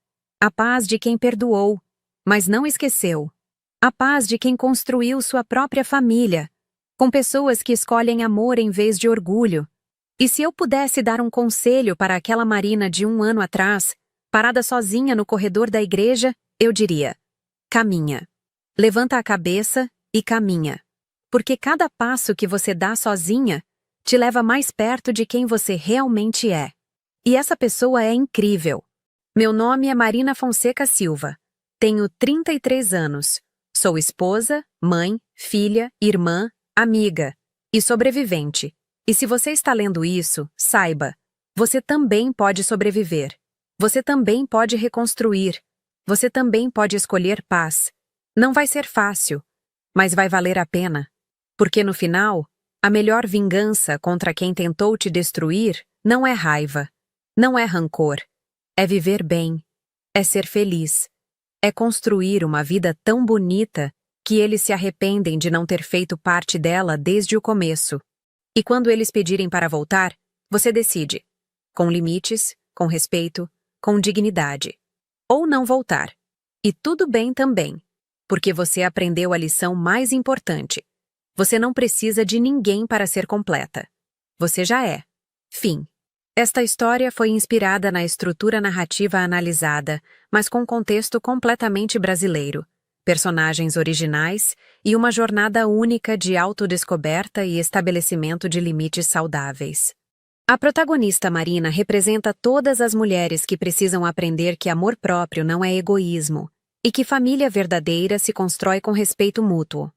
A paz de quem perdoou, mas não esqueceu. A paz de quem construiu sua própria família, com pessoas que escolhem amor em vez de orgulho. E se eu pudesse dar um conselho para aquela Marina de 1 ano atrás, parada sozinha no corredor da igreja, eu diria: caminha. Levanta a cabeça e caminha. Porque cada passo que você dá sozinha te leva mais perto de quem você realmente é. E essa pessoa é incrível. Meu nome é Marina Fonseca Silva. Tenho 33 anos. Sou esposa, mãe, filha, irmã, amiga e sobrevivente. E se você está lendo isso, saiba, você também pode sobreviver. Você também pode reconstruir. Você também pode escolher paz. Não vai ser fácil, mas vai valer a pena. Porque no final, a melhor vingança contra quem tentou te destruir não é raiva, não é rancor. É viver bem, é ser feliz, é construir uma vida tão bonita que eles se arrependem de não ter feito parte dela desde o começo. E quando eles pedirem para voltar, você decide, com limites, com respeito, com dignidade. Ou não voltar. E tudo bem também, porque você aprendeu a lição mais importante. Você não precisa de ninguém para ser completa. Você já é. Fim. Esta história foi inspirada na estrutura narrativa analisada, mas com contexto completamente brasileiro, personagens originais e uma jornada única de autodescoberta e estabelecimento de limites saudáveis. A protagonista Marina representa todas as mulheres que precisam aprender que amor próprio não é egoísmo e que família verdadeira se constrói com respeito mútuo.